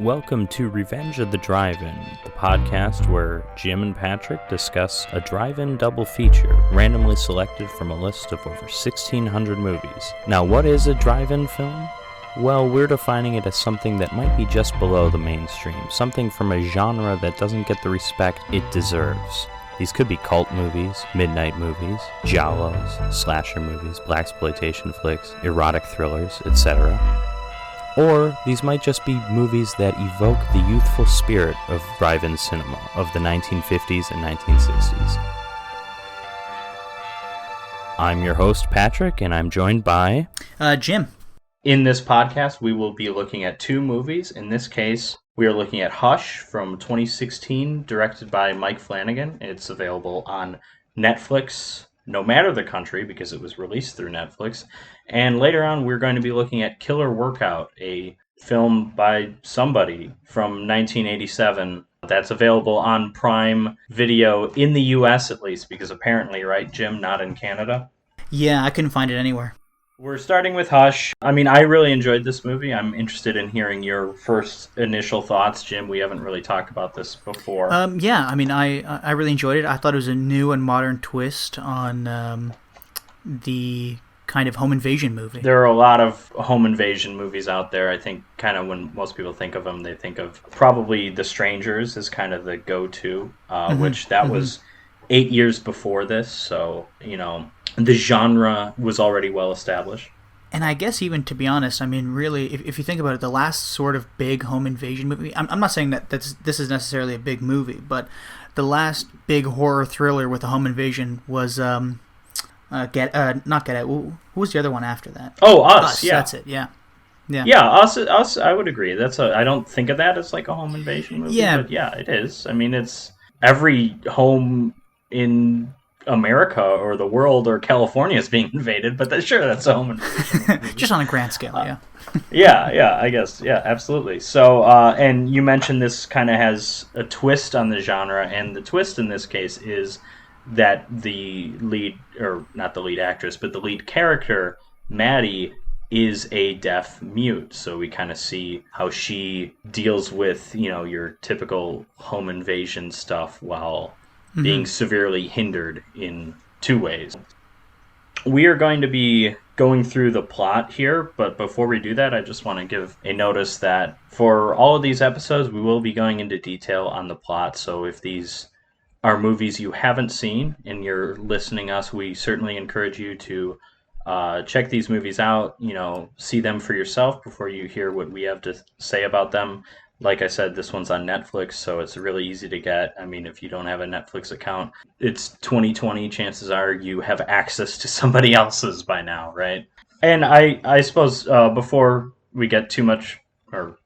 Welcome to Revenge of the Drive-In, the podcast where Jim and Patrick discuss a drive-in double feature randomly selected from a list of over 1,600 movies. Now, what is a drive-in film? Well, we're defining it as something that might be just below the mainstream, something from a genre that doesn't get the respect it deserves. These could be cult movies, midnight movies, giallos, slasher movies, blaxploitation flicks, erotic thrillers, etc. Or these might just be movies that evoke the youthful spirit of drive-in cinema of the 1950s and 1960s. I'm your host, Patrick, and I'm joined by... Jim. In this podcast, we will be looking at two movies. In this case, we are looking at Hush from 2016, directed by Mike Flanagan. It's available on Netflix, no matter the country, because it was released through Netflix. And later on, we're going to be looking at Killer Workout, a film by somebody from 1987 that's available on Prime Video in the U.S. at least, because apparently, right, Jim, not in Canada? Yeah, I couldn't find it anywhere. We're starting with Hush. I mean, I really enjoyed this movie. I'm interested in hearing your first initial thoughts, Jim. We haven't really talked about this before. Yeah, I mean, I really enjoyed it. I thought it was a new and modern twist on the kind of home invasion movie. There are a lot of home invasion movies out there. I think kind of when most people think of them, they think of probably The Strangers as kind of the go-to, which that was 8 years before this. So, you know, the genre was already well established. And I guess even to be honest, I mean, really, if you think about it, the last sort of big home invasion movie, I'm not saying that this is necessarily a big movie, but the last big horror thriller with a home invasion was, not Get Out. Who was the other one after that? Oh, Us, yeah. That's it, yeah. Yeah, Us, I would agree. I don't think of that as like a home invasion movie, but yeah, it is. I mean, it's every home in America or the world or California is being invaded, but that's a home invasion. Just on a grand scale, yeah. yeah, I guess. Yeah, absolutely. So, and you mentioned this kind of has a twist on the genre, and the twist in this case is that the lead, or not the lead actress, but the lead character, Maddie, is a deaf mute. So we kind of see how she deals with, you know, your typical home invasion stuff while being severely hindered in two ways. We are going to be going through the plot here, but before we do that, I just want to give a notice that for all of these episodes, we will be going into detail on the plot. So if these are movies you haven't seen and you're listening us, we certainly encourage you to check these movies out, you know, see them for yourself before you hear what we have to say about them. Like I said, this one's on Netflix, so it's really easy to get. I mean, if you don't have a Netflix account, it's 2020. Chances are you have access to somebody else's by now, right? And I suppose before we get too much or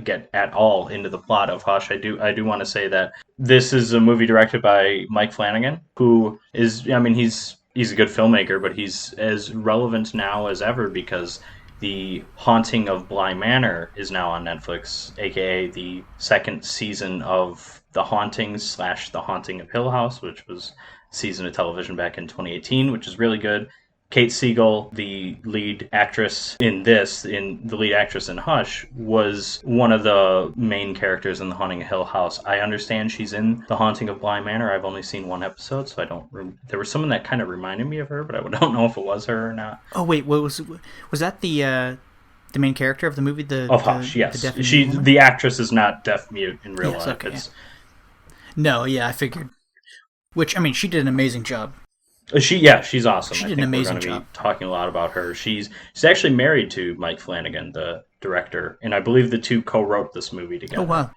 get at all into the plot of Hush, I do want to say that this is a movie directed by Mike Flanagan, who is, I mean, he's a good filmmaker, but he's as relevant now as ever because The Haunting of Bly Manor is now on Netflix, aka the second season of The Hauntings / The Haunting of Hill House, which was a season of television back in 2018, which is really good. Kate Siegel, the lead actress in Hush, was one of the main characters in The Haunting of Hill House. I understand she's in The Haunting of Bly Manor. I've only seen one episode, so there was someone that kind of reminded me of her, but I don't know if it was her or not. Oh wait, was that the main character of the movie? Hush, yes. The actress is not deaf mute in real life. Okay, No, yeah, I figured. Which, I mean, she did an amazing job. She's awesome. She did an amazing job. We're going to be talking a lot about her. She's actually married to Mike Flanagan, the director, and I believe the two co-wrote this movie together. Oh, wow.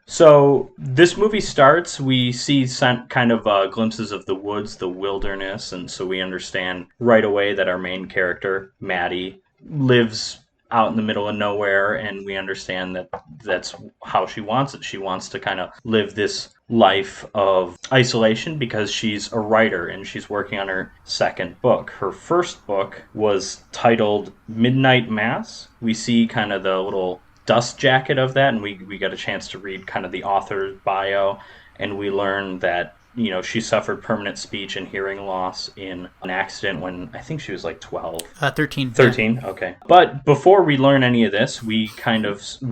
So this movie starts, we see kind of glimpses of the woods, the wilderness, and so we understand right away that our main character, Maddie, lives out in the middle of nowhere, and we understand that that's how she wants it. She wants to kind of live this life of isolation because she's a writer and she's working on her second book. Her first book was titled Midnight Mass. We see kind of the little dust jacket of that, and we got a chance to read kind of the author's bio, and we learn that she suffered permanent speech and hearing loss in an accident when I think she was like 12. 13. 13, Yeah. okay. But before we learn any of this, we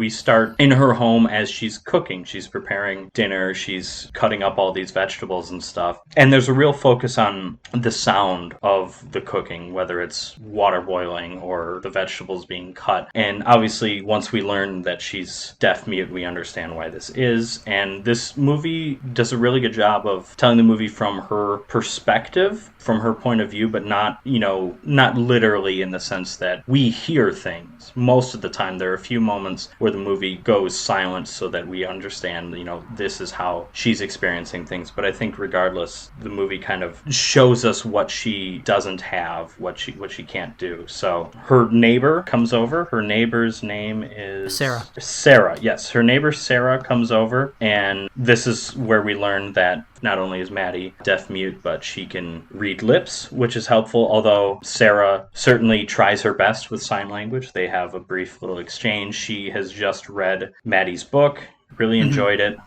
start in her home as she's cooking. She's preparing dinner, she's cutting up all these vegetables and stuff. And there's a real focus on the sound of the cooking, whether it's water boiling or the vegetables being cut. And obviously, once we learn that she's deaf-mute, we understand why this is. And this movie does a really good job of telling the movie from her perspective, from her point of view, but not literally in the sense that we hear things. Most of the time, there are a few moments where the movie goes silent so that we understand, this is how she's experiencing things. But I think regardless, the movie kind of shows us what she doesn't have, what she can't do. So her neighbor comes over. Her neighbor's name is Sarah. Sarah, yes. Her neighbor Sarah comes over, and this is where we learn that not only is Maddie deaf-mute, but she can read lips, which is helpful, although Sarah certainly tries her best with sign language. They have a brief little exchange. She has just read Maddie's book, really enjoyed it,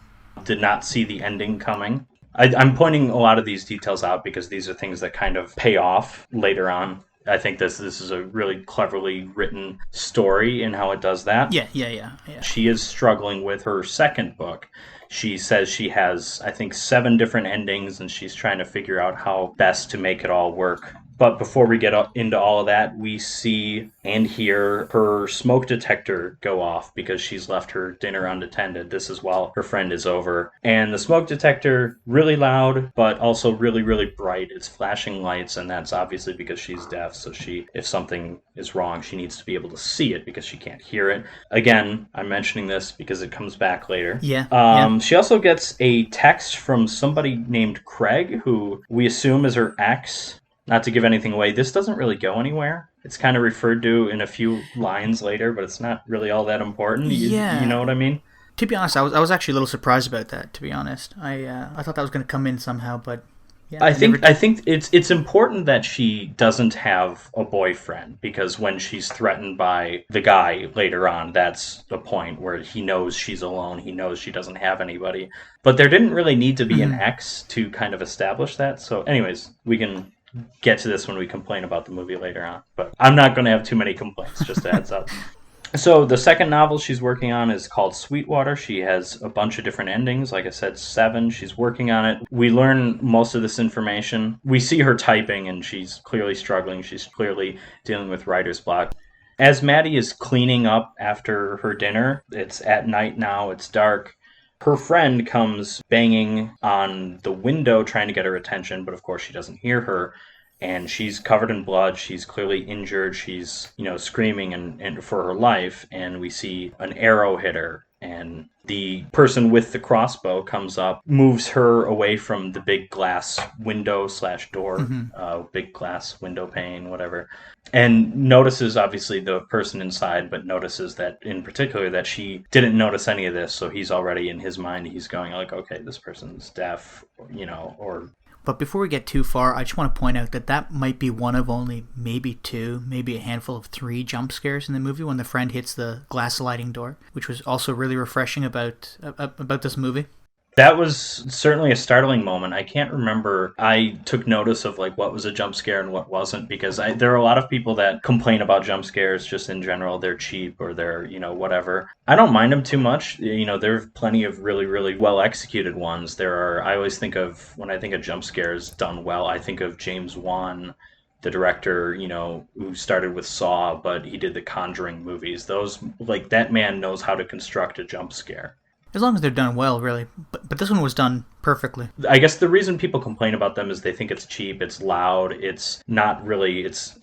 did not see the ending coming. I'm pointing a lot of these details out because these are things that kind of pay off later on. I think this is a really cleverly written story in how it does that. Yeah. She is struggling with her second book. She says she has, I think, 7 different endings, and she's trying to figure out how best to make it all work. But before we get into all of that, we see and hear her smoke detector go off because she's left her dinner unattended. This is while her friend is over. And the smoke detector, really loud, but also really, really bright. It's flashing lights, and that's obviously because she's deaf. So if something is wrong, she needs to be able to see it because she can't hear it. Again, I'm mentioning this because it comes back later. Yeah. She also gets a text from somebody named Craig, who we assume is her ex. Not to give anything away, this doesn't really go anywhere. It's kind of referred to in a few lines later, but it's not really all that important. You know what I mean? To be honest, I was actually a little surprised about that, to be honest. I thought that was going to come in somehow, but yeah. I think it's important that she doesn't have a boyfriend, because when she's threatened by the guy later on, that's the point where he knows she's alone. He knows she doesn't have anybody. But there didn't really need to be an ex to kind of establish that. So anyways, we can get to this when we complain about the movie later on. But I'm not going to have too many complaints, just a heads up. So the second novel she's working on is called Sweetwater. She has a bunch of different endings. Like I said, 7. She's working on it. We learn most of this information. We see her typing, and she's clearly struggling. She's clearly dealing with writer's block. As Maddie is cleaning up after her dinner, it's at night now, it's dark. Her friend comes banging on the window trying to get her attention, but of course she doesn't hear her. And she's covered in blood. She's clearly injured. She's, screaming and for her life. And we see an arrow hit her. And the person with the crossbow comes up, moves her away from the big glass window / door, big glass window pane, whatever. And notices, obviously, the person inside, but notices that, in particular, that she didn't notice any of this. So he's already, in his mind, he's going like, okay, this person's deaf, or... But before we get too far, I just want to point out that might be one of only maybe 2, maybe a handful of 3 jump scares in the movie when the friend hits the glass sliding door, which was also really refreshing about this movie. That was certainly a startling moment. I can't remember. I took notice of what was a jump scare and what wasn't, because there are a lot of people that complain about jump scares just in general. They're cheap or they're, whatever. I don't mind them too much. There are plenty of really, really well executed ones. I always think of, when I think of jump scares done well, I think of James Wan, the director, who started with Saw, but he did the Conjuring movies. Those, that man knows how to construct a jump scare. As long as they're done well, really. But this one was done perfectly. I guess the reason people complain about them is they think it's cheap, it's loud, it's not really, it's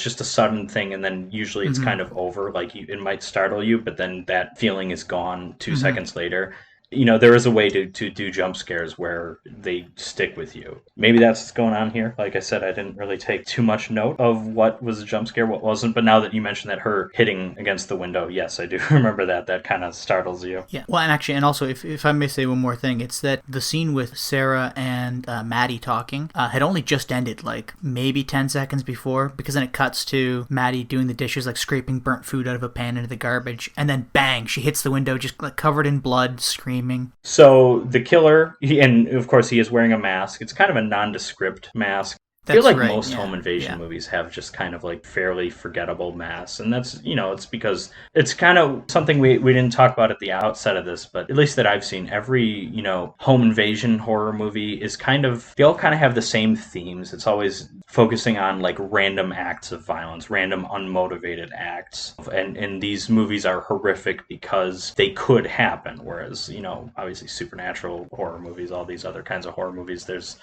just a sudden thing, and then usually it's kind of over. It might startle you, but then that feeling is gone 2 seconds later. There is a way to do jump scares where they stick with you. Maybe that's what's going on here. Like I said, I didn't really take too much note of what was a jump scare, what wasn't. But now that you mentioned that her hitting against the window, yes, I do remember that. That kind of startles you. Yeah. Well, and also, if I may say one more thing, it's that the scene with Sarah and Maddie talking had only just ended, maybe 10 seconds before, because then it cuts to Maddie doing the dishes, scraping burnt food out of a pan into the garbage, and then bang, she hits the window, just covered in blood, screaming. screaming. So the killer, and of course he is wearing a mask. It's kind of a nondescript mask. I feel like most home invasion movies have just kind of like fairly forgettable masks. And that's, it's because it's kind of something we didn't talk about at the outset of this, but at least that I've seen, every, home invasion horror movie is they all kind of have the same themes. It's always focusing on like random acts of violence, random unmotivated acts. And these movies are horrific because they could happen. Whereas, obviously supernatural horror movies, all these other kinds of horror movies, there's,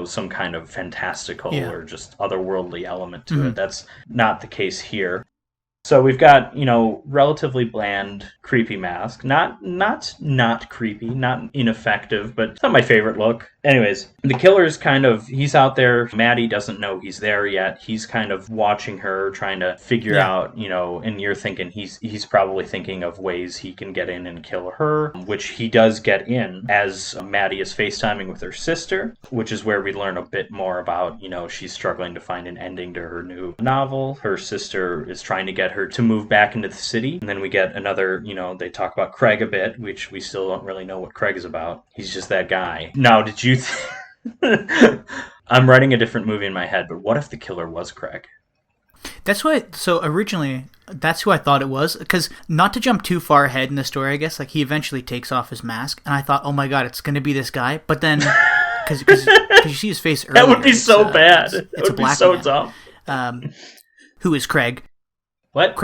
some kind of fantastical or just otherworldly element to it. That's not the case here. So we've got, relatively bland, creepy mask. Not creepy, not ineffective, but it's not my favorite look. Anyways, the killer's he's out there. Maddie doesn't know he's there yet. He's kind of watching her, trying to figure out, and you're thinking he's probably thinking of ways he can get in and kill her, which he does get in as Maddie is FaceTiming with her sister, which is where we learn a bit more about, she's struggling to find an ending to her new novel. Her sister is trying to get her to move back into the city. And then we get another, they talk about Craig a bit, which we still don't really know what Craig is about. He's just that guy. Now, did you I'm writing a different movie in my head, but what if the killer was Craig? So originally, that's who I thought it was, because not to jump too far ahead in the story, I guess, like he eventually takes off his mask, and I thought, oh my god, it's going to be this guy, but then, because you see his face earlier. That would be so bad. It's a black man. So dumb. Who is Craig? What?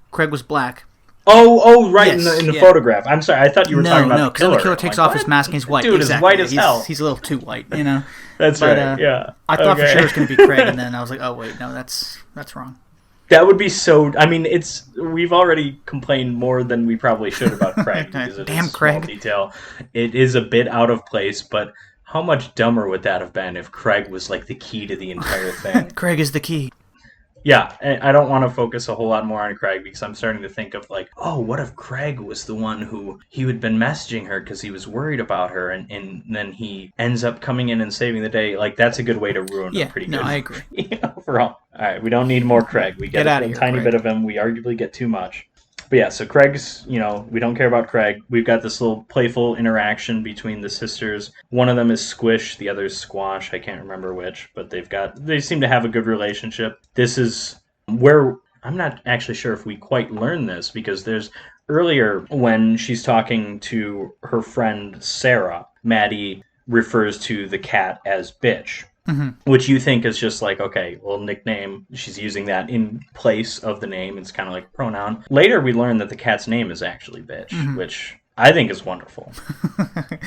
Craig was black. Oh, right, yes, in the photograph. I'm sorry, I thought you were talking about the killer. No, because the killer takes off his mask and he's white. Dude, exactly. Is white as hell. He's a little too white, That's right, yeah. I thought for sure it was going to be Craig, and then I was like, oh, wait, no, that's wrong. That would be so... we've already complained more than we probably should about Craig, because it is small detail. It is a bit out of place, but how much dumber would that have been if Craig was like the key to the entire thing? Craig is the key. Yeah, I don't want to focus a whole lot more on Craig because I'm starting to think of like, oh, what if Craig was the one who he had been messaging her because he was worried about her, and then he ends up coming in and saving the day. Like, that's a good way to ruin a pretty good... I agree. Overall. All right, we don't need more Craig. We get a tiny bit of him. We arguably get too much. But yeah, so Craig's, we don't care about Craig. We've got this little playful interaction between the sisters. One of them is Squish, the other is Squash. I can't remember which, but they seem to have a good relationship. This is where, I'm not actually sure if we quite learn this, because there's earlier when she's talking to her friend Sarah, Maddie refers to the cat as Bitch. Mm-hmm. Which you think is just like, okay, well, nickname, she's using that in place of the name. It's kind of like a pronoun. Later, we learn that the cat's name is actually Bitch, which I think is wonderful.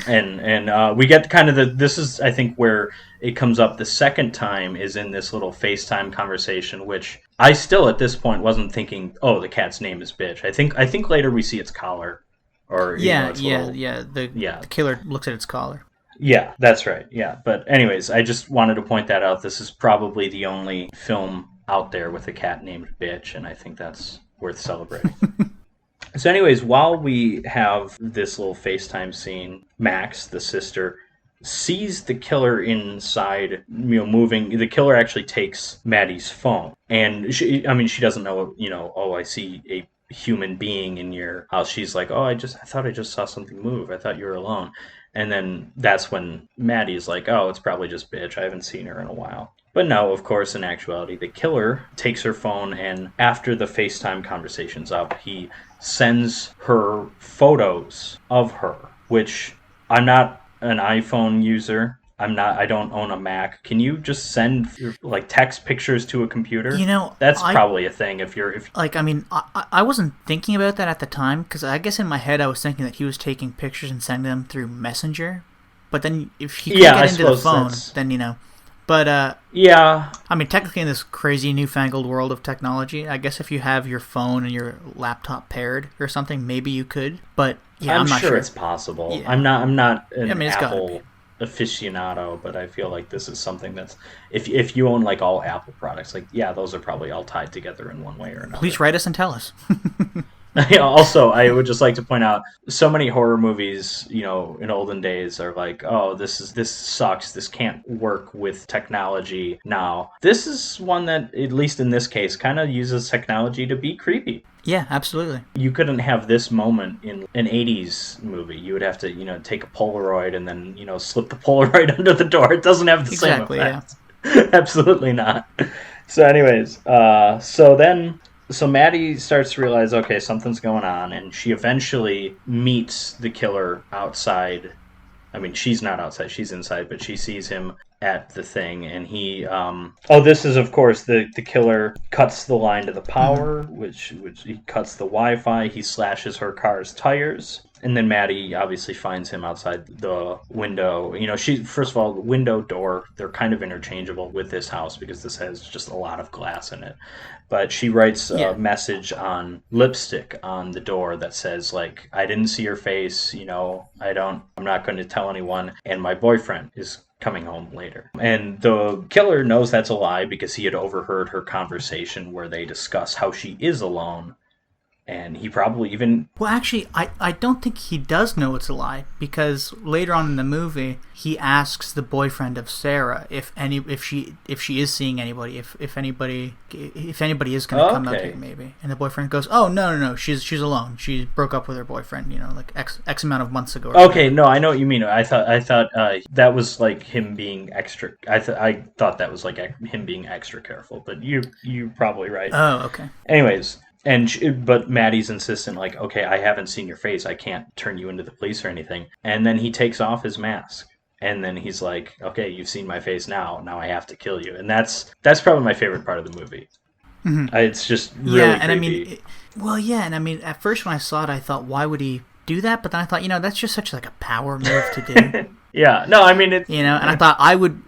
and we get kind of this is, I think, where it comes up the second time is in this little FaceTime conversation, which I still, at this point, wasn't thinking, oh, the cat's name is Bitch. I think later we see its collar. Or, the killer looks at its collar. Yeah, that's right. Yeah, but anyways, I just wanted to point that out. This is probably the only film out there with a cat named Bitch, and I think that's worth celebrating. So anyways, while we have this little FaceTime scene, Max, the sister, sees the killer inside, moving. The killer actually takes Maddie's phone, and she doesn't know, oh, I see a human being in your house. She's like, oh, I thought I just saw something move. I thought you were alone. And then that's when Maddie's like, oh, it's probably just Bitch. I haven't seen her in a while. But no, of course, in actuality, the killer takes her phone, and after the FaceTime conversation's up, he sends her photos of her, which I'm not an iPhone user. I don't own a Mac. Can you just send like text pictures to a computer? That's probably a thing I wasn't thinking about that at the time, because I guess in my head I was thinking that he was taking pictures and sending them through Messenger. But then if he couldn't get into the phone, then But technically in this crazy newfangled world of technology, I guess if you have your phone and your laptop paired or something, maybe you could. But I'm not sure it's possible. Yeah. I'm not an Apple aficionado, but I feel like this is something that's if you own like all Apple products, like those are probably all tied together in one way or another. Please write us and tell us. Also, I would just like to point out so many horror movies, in olden days are like, oh, this sucks. This can't work with technology now. This is one that, at least in this case, kind of uses technology to be creepy. Yeah, absolutely. You couldn't have this moment in an 80s movie. You would have to, take a Polaroid and then, slip the Polaroid under the door. It doesn't have the same effect. Yeah. Absolutely not. So anyways, so Maddie starts to realize, okay, something's going on, and she eventually meets the killer outside. I mean, she's not outside, she's inside, but she sees him at the thing, and he, this is, of course, the killer cuts the line to the power, which he cuts the Wi-Fi, he slashes her car's tires. And then Maddie obviously finds him outside the window. First of all, the window door, they're kind of interchangeable with this house because this has just a lot of glass in it. But she writes a message on lipstick on the door that says, like, I didn't see your face, I'm not going to tell anyone, and my boyfriend is coming home later. And the killer knows that's a lie because he had overheard her conversation where they discuss how she is alone. And he probably even... Well, actually, I don't think he does know it's a lie, because later on in the movie, he asks the boyfriend of Sarah if she is seeing anybody, if anybody is going to come out here, maybe. And the boyfriend goes, "Oh, no, she's alone. She broke up with her boyfriend, like X amount of months ago." Okay, no, I know what you mean. I thought that was like him being extra. I thought that was like him being extra careful, but you're probably right. Oh, okay. Anyways. But Maddie's insistent, like, okay, I haven't seen your face. I can't turn you into the police or anything. And then he takes off his mask. And then he's like, okay, you've seen my face now. Now I have to kill you. And that's probably my favorite part of the movie. Mm-hmm. It's just really creepy. And I mean, at first when I saw it, I thought, why would he do that? But then I thought, that's just such like a power move to do. Yeah, no, I mean, and I thought I would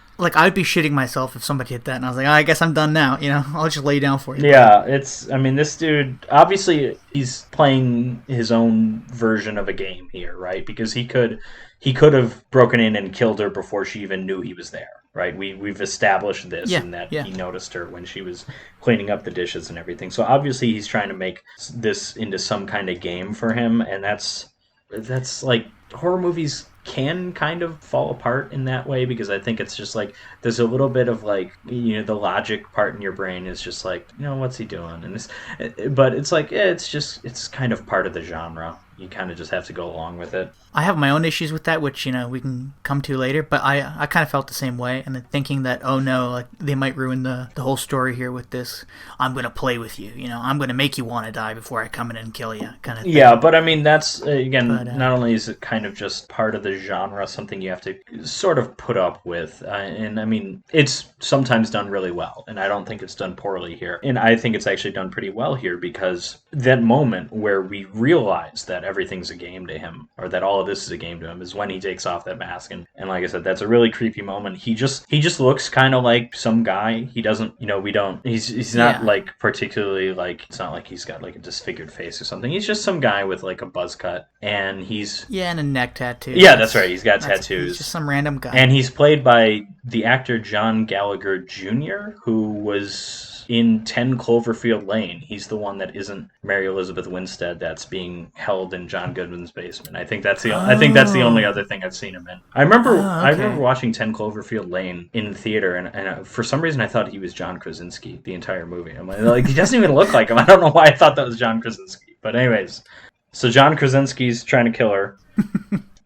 be shitting myself if somebody hit that, and I was like, I guess I'm done now, I'll just lay down for you. Yeah, this dude, obviously, he's playing his own version of a game here, right? Because he could have broken in and killed her before she even knew he was there, right? We've established this, and that he noticed her when she was cleaning up the dishes and everything. So obviously he's trying to make this into some kind of game for him, and that's like, horror movies can kind of fall apart in that way, because I think it's just like there's a little bit of like, the logic part in your brain is just like, what's he doing, but it's like, it's kind of part of the genre. You kind of just have to go along with it. I have my own issues with that, which, we can come to later, but I kind of felt the same way, and then thinking that, oh no, like they might ruin the whole story here with this, I'm going to play with you, I'm going to make you want to die before I come in and kill you, kind of thing. Yeah, but I mean, that's, again, not only is it kind of just part of the genre, something you have to sort of put up with, and I mean, it's sometimes done really well, and I don't think it's done poorly here, and I think it's actually done pretty well here, because that moment where we realize that everything's a game to him, or that all of this is a game to him, is when he takes off that mask. And like I said, that's a really creepy moment. He just looks kind of like some guy. He doesn't, he's not like particularly like, it's not like he's got like a disfigured face or something. He's just some guy with like a buzz cut, and he's... Yeah, and a neck tattoo. Yeah, that's right. He's got tattoos. He's just some random guy. And he's played by the actor John Gallagher Jr., who was in 10 Cloverfield Lane. He's the one that isn't Mary Elizabeth Winstead that's being held in John Goodman's basement. I think that's the only other thing I've seen him in. I remember watching 10 Cloverfield Lane in the theater, and for some reason I thought he was John Krasinski the entire movie. I'm like, he doesn't even look like him. I don't know why I thought that was John Krasinski. But anyways, so John Krasinski's trying to kill her.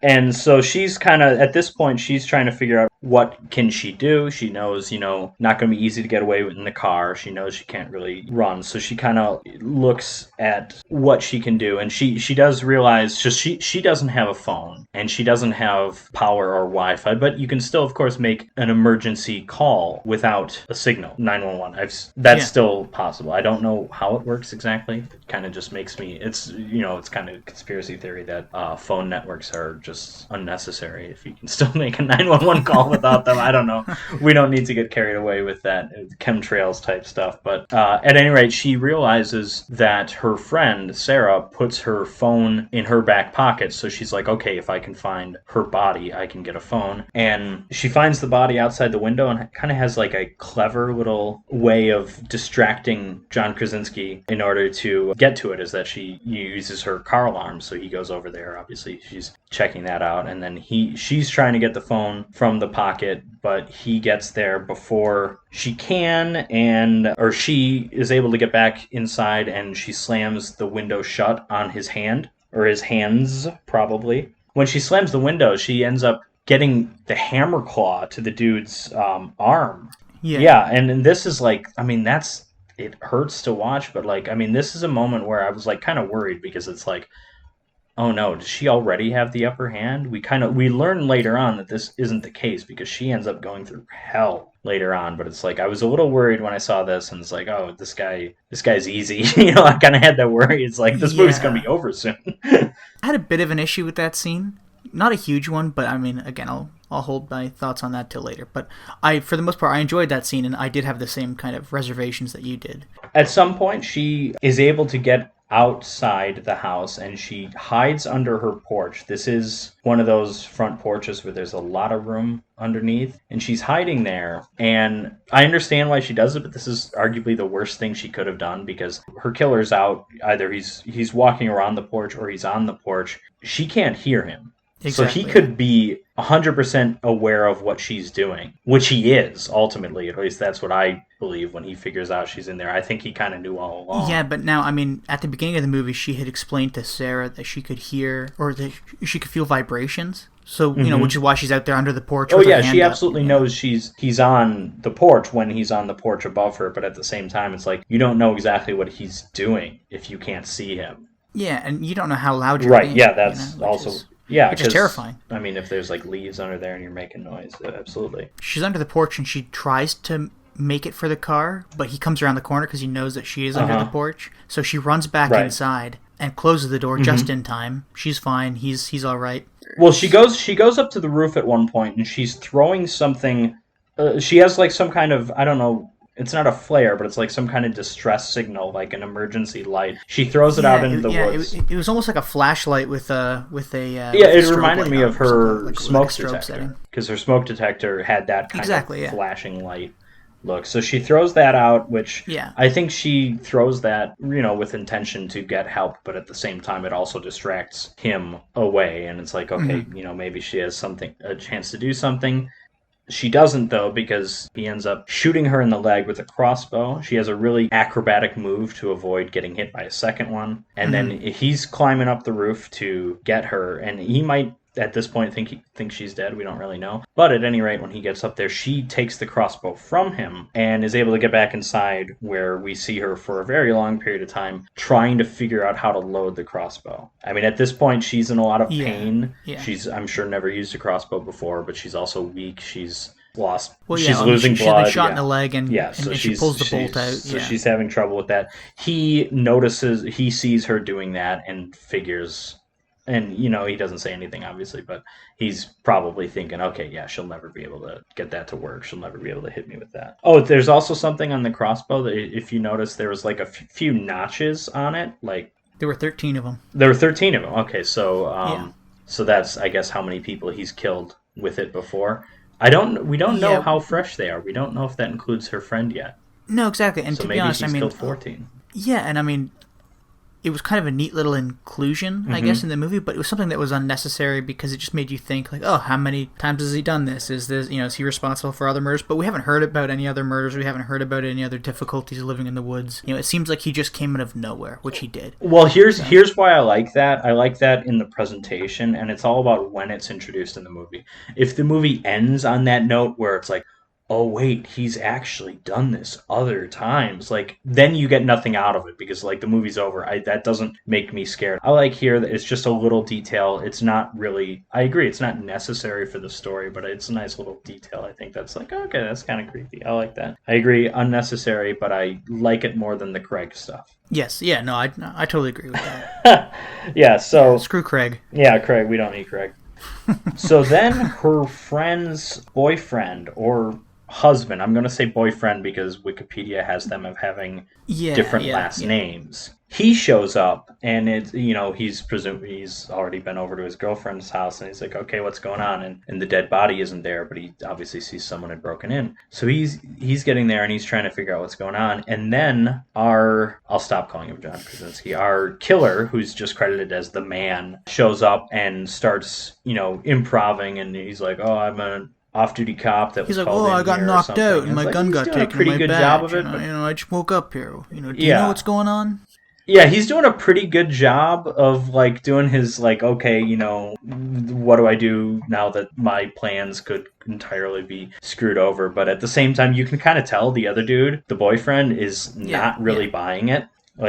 And so she's kind of, at this point, she's trying to figure out what can she do. She knows, not going to be easy to get away with in the car. She knows she can't really run. So she kind of looks at what she can do. And she does realize she doesn't have a phone, and she doesn't have power or Wi-Fi, but you can still, of course, make an emergency call without a signal, 911. That's still possible. I don't know how it works exactly. It kind of just makes me, it's kind of conspiracy theory that phone networks are just unnecessary if you can still make a 911 call without them. I don't know. We don't need to get carried away with that chemtrails type stuff. But at any rate, she realizes that her friend, Sarah, puts her phone in her back pocket. So she's like, okay, if I can find her body, I can get a phone. And she finds the body outside the window and kind of has like a clever little way of distracting John Krasinski in order to get to it, is that she uses her car alarm. So he goes over there. Obviously, she's checking that out. And then she's trying to get the phone from the pocket, but he gets there before she can, or she is able to get back inside, and she slams the window shut on his hand, or his hands, probably. When she slams the window, she ends up getting the hammer claw to the dude's arm. Yeah, and this is like, I mean, it hurts to watch, but like, I mean, this is a moment where I was like kind of worried, because it's like, oh no, does she already have the upper hand? We learn later on that this isn't the case, because she ends up going through hell later on. But it's like, I was a little worried when I saw this, and it's like, oh, this guy's easy. I kind of had that worry. It's like, this movie's gonna be over soon. I had a bit of an issue with that scene. Not a huge one, but I mean, again, I'll hold my thoughts on that till later. But for the most part, I enjoyed that scene, and I did have the same kind of reservations that you did. At some point, she is able to get outside the house, and she hides under her porch. This is one of those front porches where there's a lot of room underneath, and she's hiding there. And I understand why she does it, but this is arguably the worst thing she could have done, because her killer's out. Either he's walking around the porch, or he's on the porch. She can't hear him. Exactly. So he could be 100% aware of what she's doing, which he is, ultimately. At least that's what I believe when he figures out she's in there. I think he kind of knew all along. Yeah, but now, I mean, at the beginning of the movie, she had explained to Sarah that she could hear, or that she could feel vibrations. So, which is why she's out there under the porch. Oh, yeah, she absolutely knows he's on the porch when he's on the porch above her, but at the same time, it's like, you don't know exactly what he's doing if you can't see him. Yeah, and you don't know how loud you're being. Right, yeah, that's also... which is terrifying. I mean, if there's like leaves under there and you're making noise, absolutely. She's under the porch, and she tries to make it for the car, but he comes around the corner because he knows that she is under the porch. So she runs back inside and closes the door just in time. She's fine. He's all right. Well, she goes up to the roof at one point, and she's throwing something. She has like some kind of, I don't know. It's not a flare, but it's like some kind of distress signal, like an emergency light. She throws it out into the woods. It was almost like a flashlight with a it reminded me of her smoke detector, because her smoke detector had that kind of flashing light look. So she throws that out, which I think she throws that, with intention to get help, but at the same time, it also distracts him away. And it's like, okay, maybe she has a chance to do something. She doesn't, though, because he ends up shooting her in the leg with a crossbow. She has a really acrobatic move to avoid getting hit by a second one. And then he's climbing up the roof to get her, and he might, at this point, think she's dead. We don't really know. But at any rate, when he gets up there, she takes the crossbow from him and is able to get back inside, where we see her for a very long period of time trying to figure out how to load the crossbow. I mean, at this point, she's in a lot of pain. Yeah. She's, I'm sure, never used a crossbow before, but she's also weak. She's lost. Well, she's losing blood. She's been shot in the leg, and she pulls the bolt out. So she's having trouble with that. He sees her doing that and figures... And, he doesn't say anything, obviously, but he's probably thinking, okay, yeah, she'll never be able to get that to work. She'll never be able to hit me with that. Oh, there's also something on the crossbow that, if you notice, there was like a few notches on it. Like there were 13 of them. There were 13 of them. Okay, so so that's, I guess, how many people he's killed with it before. We don't know how fresh they are. We don't know if that includes her friend yet. No, exactly. And so to be honest, maybe he's killed 14. Yeah, and I mean, it was kind of a neat little inclusion, I guess, in the movie, but it was something that was unnecessary because it just made you think, like, oh, how many times has he done this? Is he responsible for other murders? But we haven't heard about any other murders. We haven't heard about any other difficulties living in the woods. It seems like he just came out of nowhere, which he did. Well, here's why I like that. I like that in the presentation, and it's all about when it's introduced in the movie. If the movie ends on that note where it's like, oh wait, he's actually done this other times, like, then you get nothing out of it, because like the movie's over. That doesn't make me scared. I like here that it's just a little detail. It's not really, I agree, it's not necessary for the story, but it's a nice little detail. I think that's like, okay, that's kind of creepy. I like that. I agree, unnecessary, but I like it more than the Craig stuff. Yes, yeah, no, I totally agree with that. Yeah, so screw Craig. Yeah, Craig, we don't need Craig. So then her friend's boyfriend or husband, I'm going to say boyfriend because Wikipedia has them of having different last names. He shows up, and he's already been over to his girlfriend's house, and he's like, okay, what's going on? And the dead body isn't there, but he obviously sees someone had broken in. So he's getting there, and he's trying to figure out what's going on. And then I'll stop calling him John Krasinski, our killer, who's just credited as the man, shows up and starts, improving, and he's like, oh, I'm an off-duty cop that was called in. I got knocked out and my gun got taken. Pretty good job of it. I just woke up here. Do you know what's going on? Yeah, he's doing a pretty good job of doing his okay, what do I do now that my plans could entirely be screwed over? But at the same time, you can kind of tell the other dude, the boyfriend, is not really buying it.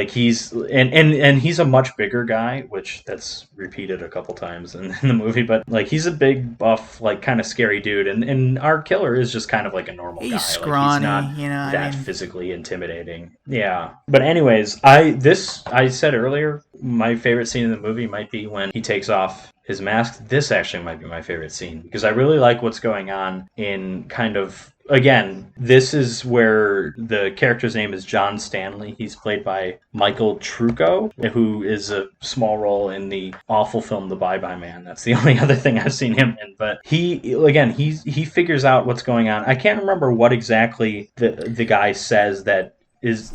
He's and he's a much bigger guy, which that's repeated a couple times in the movie, but he's a big buff, kind of scary dude, and our killer is just kind of like a normal guy. He's scrawny, he's not that physically intimidating. Yeah. But anyways, I said earlier, my favorite scene in the movie might be when he takes off his mask. This actually might be my favorite scene because I really like what's going on in kind of. Again, this is where the character's name is John Stanley. He's played by Michael Trucco, who is a small role in the awful film The Bye-Bye Man. That's the only other thing I've seen him in. But he figures out what's going on. I can't remember what exactly the guy says that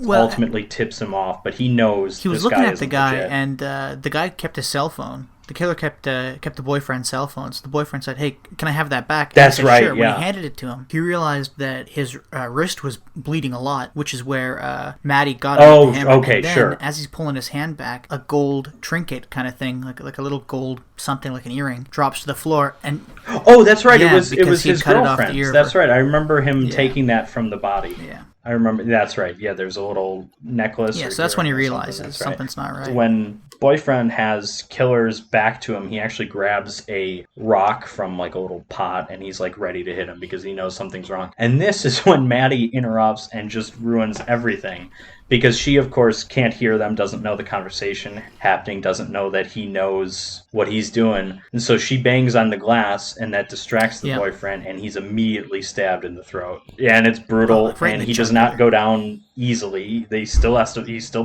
ultimately tips him off, but he knows he was looking at the guy, and the guy kept his cell phone. The killer kept the boyfriend's cell phone, so the boyfriend said, hey, can I have that back? That's right, sure. When he handed it to him, he realized that his wrist was bleeding a lot, which is where Maddie got it. Oh, okay, and then, sure. As he's pulling his hand back, a gold trinket kind of thing, like a little gold something, like an earring, drops to the floor. And oh, that's right, it was his girlfriend. That's right, I remember him taking that from the body. Yeah. I remember, that's right. Yeah, there's a little necklace. Yeah, so that's when he realizes something's not right. When boyfriend has killers back to him, he actually grabs a rock from a little pot, and he's ready to hit him because he knows something's wrong. And this is when Maddie interrupts and just ruins everything. Because she, of course, can't hear them, doesn't know the conversation happening, doesn't know that he knows what he's doing. And so she bangs on the glass, and that distracts the boyfriend, and he's immediately stabbed in the throat. Yeah, and it's brutal, and he does not go down easily. He still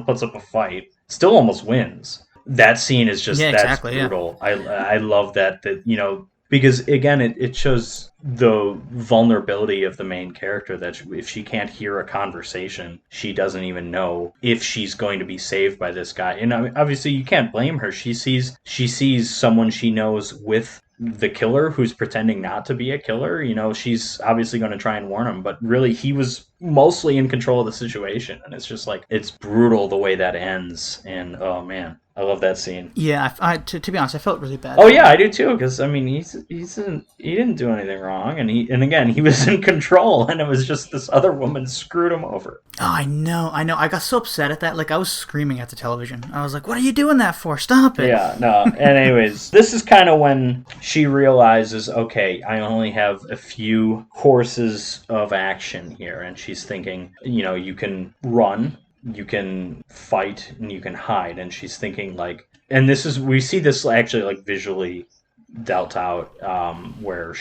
puts up a fight, still almost wins. That scene is just, that's brutal. Yeah. I love that, because, again, it shows the vulnerability of the main character, that if she can't hear a conversation, she doesn't even know if she's going to be saved by this guy. And obviously you can't blame her. She sees someone she knows with the killer who's pretending not to be a killer. She's obviously going to try and warn him, but really he was mostly in control of the situation. And it's just it's brutal the way that ends. And oh man, I love that scene. Yeah, to be honest, I felt really bad. Oh yeah, I do too. Because he didn't do anything wrong, and again he was in control, and it was just this other woman screwed him over. Oh, I know. I got so upset at that. I was screaming at the television. I was like, "What are you doing that for? Stop it!" Yeah, no. And anyways, this is kind of when she realizes, okay, I only have a few courses of action here, and she's thinking, you can run, you can fight, and you can hide. And she's thinking and we see this actually visually dealt out, where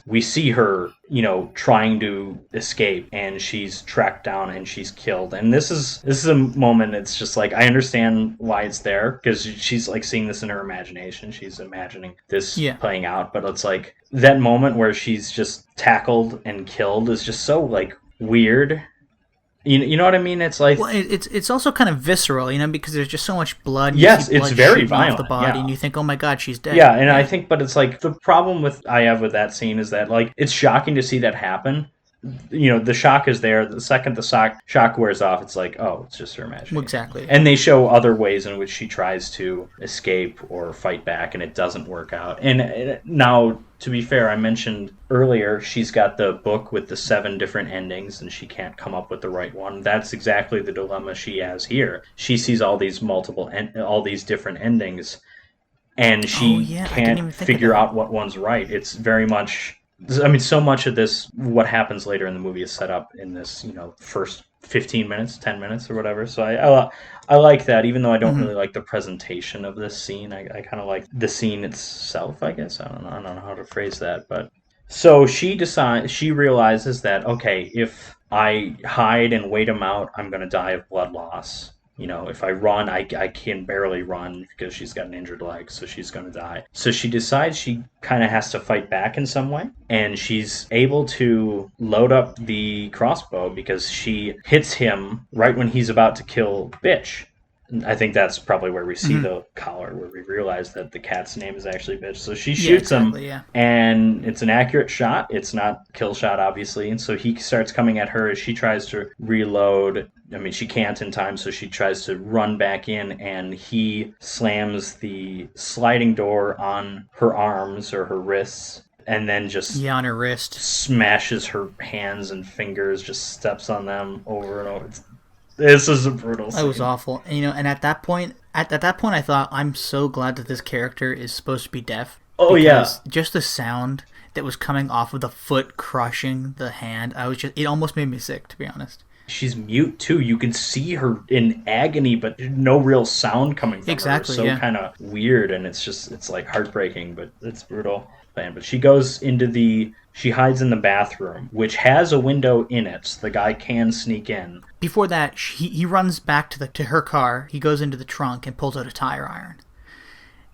we see her, trying to escape, and she's tracked down and she's killed. And this is a moment, it's just I understand why it's there, because she's seeing this in her imagination. She's imagining this playing out, but it's that moment where she's just tackled and killed is just so weird. You know what I mean? It's it's also kind of visceral, because there's just so much blood. Yes, it's very violent. Off the body, and you think, oh my god, she's dead. Yeah, and I think, but it's the problem I have with that scene is that it's shocking to see that happen. The shock is there. The second the shock wears off, it's oh, it's just her imagination. Exactly. And they show other ways in which she tries to escape or fight back, and it doesn't work out. And now, to be fair, I mentioned earlier she's got the book with the 7 different endings, and she can't come up with the right one. That's exactly the dilemma she has here. She sees all these all these different endings, and she can't figure out what one's right. It's very much I mean, so much of this, what happens later in the movie, is set up in this, first 15 minutes, 10 minutes, or whatever. So I like that, even though I don't really like the presentation of this scene. I kind of like the scene itself, I guess. I don't know how to phrase that, but so she realizes that, okay, if I hide and wait him out, I'm going to die of blood loss. If I run, I can barely run because she's got an injured leg, so she's going to die. So she decides she kind of has to fight back in some way, and she's able to load up the crossbow because she hits him right when he's about to kill Bitch. I think that's probably where we see the collar, where we realize that the cat's name is actually Bitch. So she shoots him, and it's an accurate shot. It's not kill shot, obviously. And so he starts coming at her as she tries to reload. I mean, she can't in time, so she tries to run back in, and he slams the sliding door on her arms or her wrists, and then just on her wrist, smashes her hands and fingers, just steps on them over and over. This is a brutal scene. It was awful. And at that point, I thought, I'm so glad that this character is supposed to be deaf. Oh, yeah. Just the sound that was coming off of the foot crushing the hand, it almost made me sick, to be honest. She's mute, too. You can see her in agony, but no real sound coming from her. It's so kind of weird, and it's like heartbreaking, but it's brutal. But she she hides in the bathroom, which has a window in it, so the guy can sneak in. Before that, he runs back to her car. He goes into the trunk and pulls out a tire iron.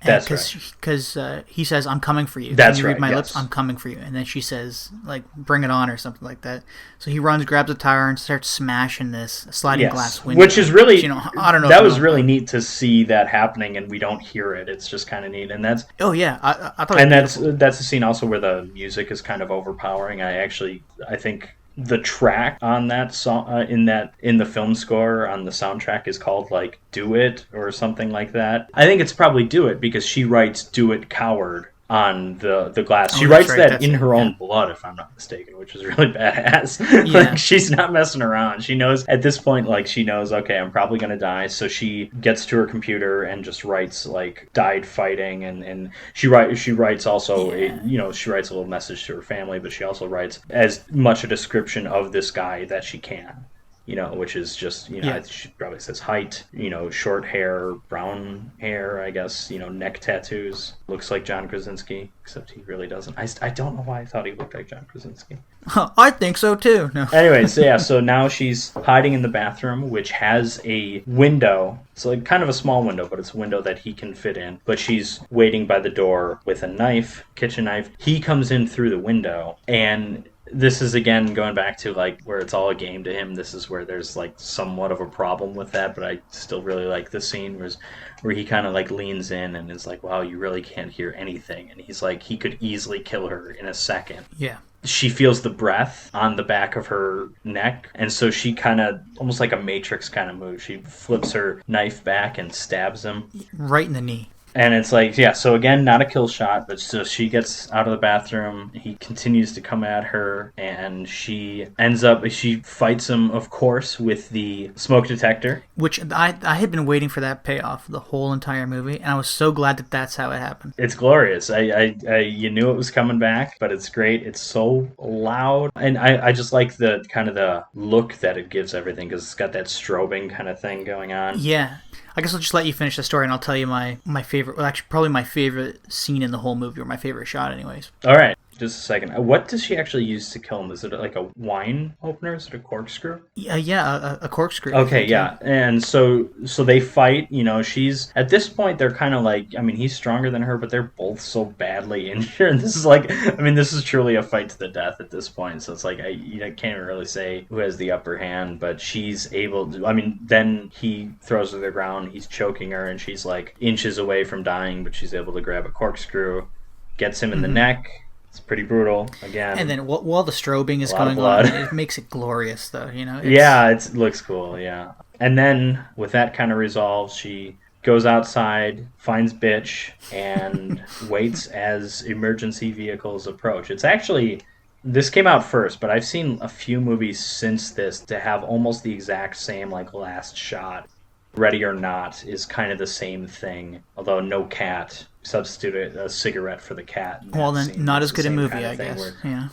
That's right. Because he says, "I'm coming for you." That's Can you right. Read my lips. I'm coming for you. And then she says, like, "Bring it on," or something like that. So he runs, grabs a tire iron, starts smashing this sliding glass window. Which is really, I don't know. That was really neat to see that happening, and we don't hear it. It's just kind of neat, and that's. Oh yeah, I thought. And that's a scene also where the music is kind of overpowering. I think the track on that song in the film score on the soundtrack is called like "Do It" or something like that. I think it's probably "Do It" because she writes "Do It, Coward" on the glass. She writes that in her own blood, if I'm not mistaken, which is really badass. Like, she's not messing around. She knows at this point, okay, I'm probably gonna die. So she gets to her computer and just writes like "died fighting," and she writes also she writes a little message to her family, but she also writes as much a description of this guy that she can. Which is just, she probably says height, short hair, brown hair, I guess, neck tattoos. Looks like John Krasinski, except he really doesn't. I don't know why I thought he looked like John Krasinski. I think so, too. No. Anyways, so now she's hiding in the bathroom, which has a window. It's like kind of a small window, but it's a window that he can fit in. But she's waiting by the door with a kitchen knife. He comes in through the window, and this is, again, going back to, like, where it's all a game to him. This is where there's, like, somewhat of a problem with that, but I still really like the scene where he kind of, like, leans in and is like, wow, you really can't hear anything. And he's like, he could easily kill her in a second. Yeah. She feels the breath on the back of her neck, and so she kind of, almost like a Matrix kind of move, she flips her knife back and stabs him. Right in the knee. And it's like, so again, not a kill shot, but so she gets out of the bathroom. He continues to come at her, and she fights him, of course, with the smoke detector. Which I had been waiting for that payoff the whole entire movie, and I was so glad that that's how it happened. It's glorious. You knew it was coming back, but it's great. It's so loud. And I just like the kind of the look that it gives everything, because it's got that strobing kind of thing going on. Yeah. I guess I'll just let you finish the story, and I'll tell you my favorite, well, actually probably my favorite scene in the whole movie, or my favorite shot anyways. All right. Just a second. What does she actually use to kill him? Is it like a wine opener? Is it a corkscrew? A corkscrew. Okay, yeah. And so they fight. She's, at this point, they're kind of like, I mean, he's stronger than her, but they're both so badly injured. And this is truly a fight to the death at this point. So it's like, I can't really say who has the upper hand, but she's able to, I mean, then he throws her to the ground, he's choking her, and she's like inches away from dying, but she's able to grab a corkscrew, gets him in the neck. It's pretty brutal, again. And then while the strobing is going on, it makes it glorious, though, It looks cool, yeah. And then, with that kind of resolve, she goes outside, finds Bitch, and waits as emergency vehicles approach. It's actually, this came out first, but I've seen a few movies since this to have almost the exact same, like, last shot. Ready or Not is kind of the same thing, although no cat. Substitute a cigarette for the cat. Well, then, scene. not It's as the good a same movie, kind of I thing guess. where- Yeah.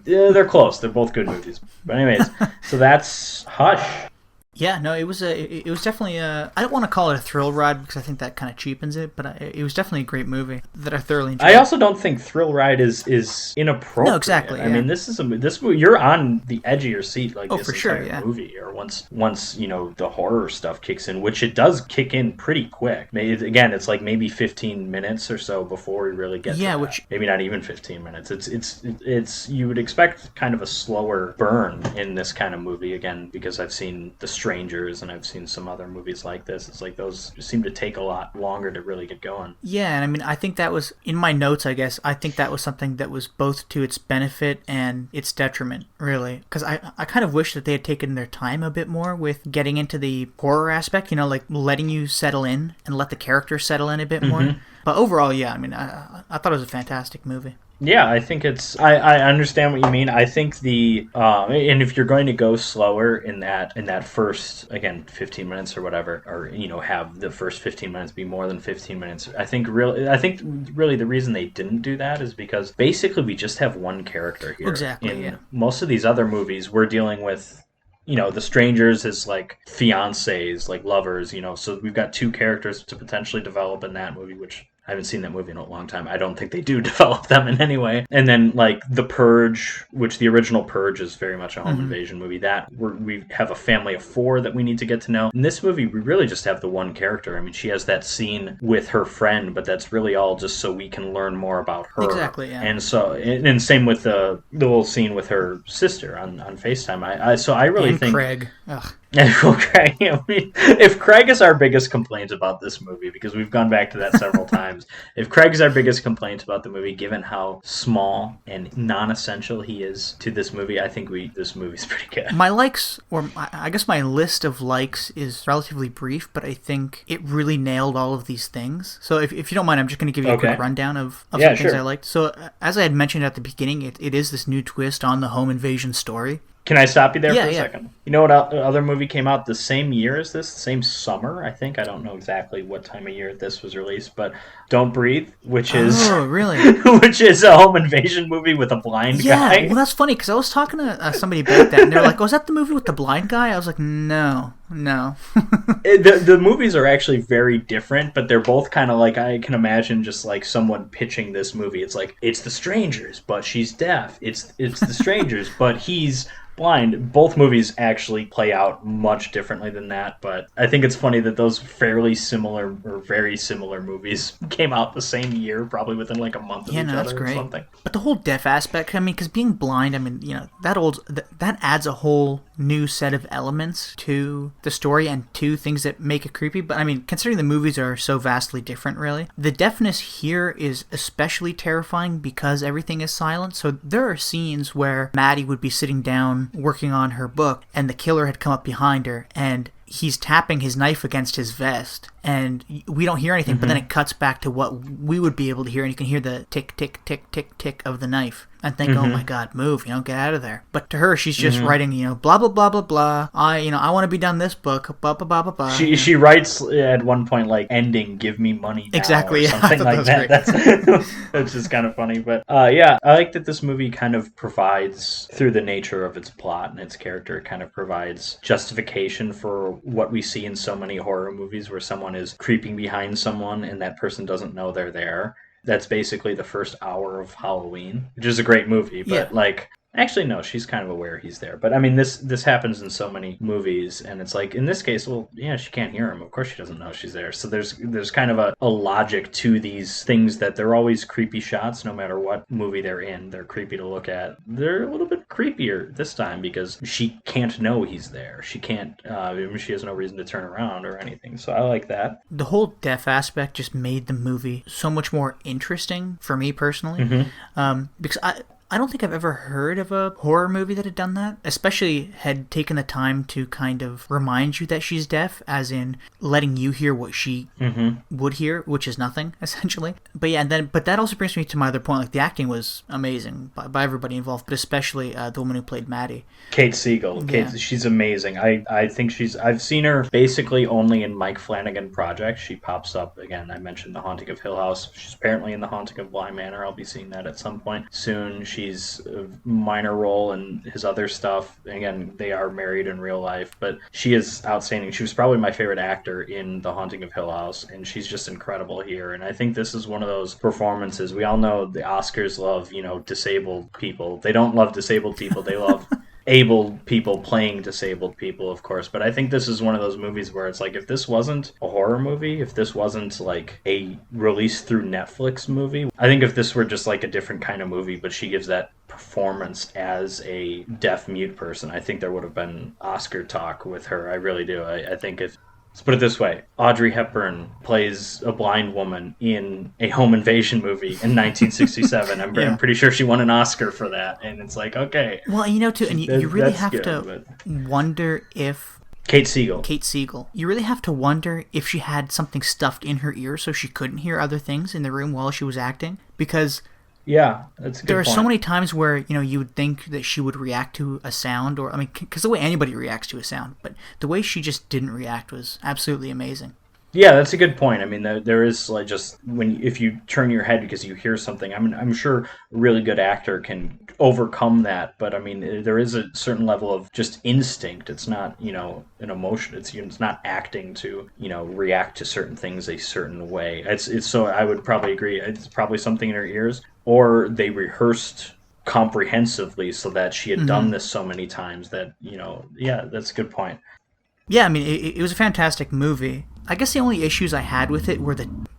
Yeah, they're close. They're both good movies. But anyways, so that's Hush. Yeah, no, it was definitely a. I don't want to call it a thrill ride because I think that kind of cheapens it, but it was definitely a great movie that I thoroughly enjoyed. I also don't think thrill ride is inappropriate. No, exactly, I mean, yeah. this movie. You're on the edge of your seat like this for sure, entire yeah. movie. Or once you know the horror stuff kicks in, which it does kick in pretty quick. Again, it's like maybe 15 minutes or so before we really get. Yeah, to that. which maybe not even 15 minutes. It's you would expect kind of a slower burn in this kind of movie again because I've seen The Strangers and I've seen some other movies like this. It's like those seem to take a lot longer to really get going. Yeah, and I mean, I think that was in my notes. I guess I think that was something that was both to its benefit and its detriment, really. Because I kind of wish that they had taken their time a bit more with getting into the horror aspect. You know, like letting you settle in and let the characters settle in a bit more. But overall, yeah, I mean, I thought it was a fantastic movie. Yeah, I think it's. I understand what you mean. I think and if you're going to go slower in that first, again, 15 minutes or whatever, or have the first 15 minutes be more than 15 minutes. I think really the reason they didn't do that is because basically we just have one character here. Exactly. In most of these other movies, we're dealing with. The strangers is like fiancés, like lovers, so we've got two characters to potentially develop in that movie, which I haven't seen that movie in a long time. I don't think they do develop them in any way. And then like The Purge, which the original Purge is very much a home invasion movie. That we have a family of 4 that we need to get to know. In this movie, we really just have the one character. I mean, she has that scene with her friend, but that's really all just so we can learn more about her. Exactly, yeah. And so, and same with the little scene with her sister on FaceTime. I really think Craig. Ugh. Well, Craig, I mean, if Craig is our biggest complaint about this movie, because we've gone back to that several times, if Craig is our biggest complaint about the movie, given how small and non-essential he is to this movie, I think this movie's pretty good. My likes, or I guess my list of likes is relatively brief, but I think it really nailed all of these things. So if you don't mind, I'm just going to give you a quick rundown of some things I liked. So as I had mentioned at the beginning, it is this new twist on the home invasion story. Can I stop you there for a second? You know what other movie came out the same year as this? The same summer, I think. I don't know exactly what time of year this was released, but Don't Breathe, which is really? which is a home invasion movie with a blind guy. Yeah, well, that's funny because I was talking to somebody about that, and they were like, "Oh, is that the movie with the blind guy?" I was like, "No." The movies are actually very different, but they're both kind of like, I can imagine just like someone pitching this movie. It's like, it's The Strangers, but she's deaf. It's The Strangers, but he's blind. Both movies actually play out much differently than that, but I think it's funny that those fairly similar or very similar movies came out the same year, probably within like a month of each other or something. But the whole deaf aspect, I mean, because being blind, I mean, that adds a whole new set of elements to the story and to things that make it creepy. But I mean, considering the movies are so vastly different, really, the deafness here is especially terrifying because everything is silent. So there are scenes where Maddie would be sitting down working on her book and the killer had come up behind her and he's tapping his knife against his vest and we don't hear anything, but then it cuts back to what we would be able to hear, and you can hear the tick, tick, tick, tick, tick of the knife and think, oh my God, move, get out of there. But to her, she's just writing, blah, blah, blah, blah, blah. I want to be done this book, blah, blah, blah, blah, blah. She writes at one point, like, ending, give me money now, exactly, or something like that. That's just kind of funny. But I like that this movie kind of provides, through the nature of its plot and its character, kind of provides justification for what we see in so many horror movies where someone is creeping behind someone and that person doesn't know they're there. That's basically the first hour of Halloween, which is a great movie, but actually, no, she's kind of aware he's there. But I mean, this happens in so many movies, and it's like, in this case, well, yeah, she can't hear him. Of course she doesn't know she's there. So there's kind of a logic to these things that they're always creepy shots, no matter what movie they're in. They're creepy to look at. They're a little bit creepier this time because she can't know he's there. She can't, she has no reason to turn around or anything. So I like that. The whole deaf aspect just made the movie so much more interesting for me personally. Because I I don't think I've ever heard of a horror movie that had done that, especially had taken the time to kind of remind you that she's deaf, as in letting you hear what she would hear, which is nothing, essentially. But yeah, but that also brings me to my other point. Like, the acting was amazing by everybody involved, but especially the woman who played Maddie. Kate Siegel. She's amazing. I think I've seen her basically only in Mike Flanagan projects. She pops up again. I mentioned The Haunting of Hill House. She's apparently in The Haunting of Bly Manor. I'll be seeing that at some point soon. She's a minor role in his other stuff. Again, they are married in real life, but she is outstanding. She was probably my favorite actor in The Haunting of Hill House, and she's just incredible here. And I think this is one of those performances. We all know the Oscars love, disabled people. They don't love disabled people. They love able people playing disabled people, of course. But I think this is one of those movies where it's like, if this wasn't a horror movie, if this wasn't like a release through Netflix movie, I think if this were just like a different kind of movie, but she gives that performance as a deaf mute person, I think there would have been Oscar talk with her. I really do. I think if Let's put it this way. Audrey Hepburn plays a blind woman in a home invasion movie in 1967. I'm pretty sure she won an Oscar for that. And it's like, okay. Well, too, and you really have to wonder if... Kate Siegel. You really have to wonder if she had something stuffed in her ear so she couldn't hear other things in the room while she was acting. Because... yeah, that's a good There are point. so many times where, you would think that she would react to a sound, or, because the way anybody reacts to a sound, but the way she just didn't react was absolutely amazing. Yeah, that's a good point. I mean, there is like just if you turn your head because you hear something, I'm sure a really good actor can overcome that. But I mean, there is a certain level of just instinct. It's not, an emotion. It's not acting to, react to certain things a certain way. It's so I would probably agree. It's probably something in her ears, or they rehearsed comprehensively so that she had done this so many times that, yeah, that's a good point. Yeah, I mean, it was a fantastic movie. I guess the only issues I had with it were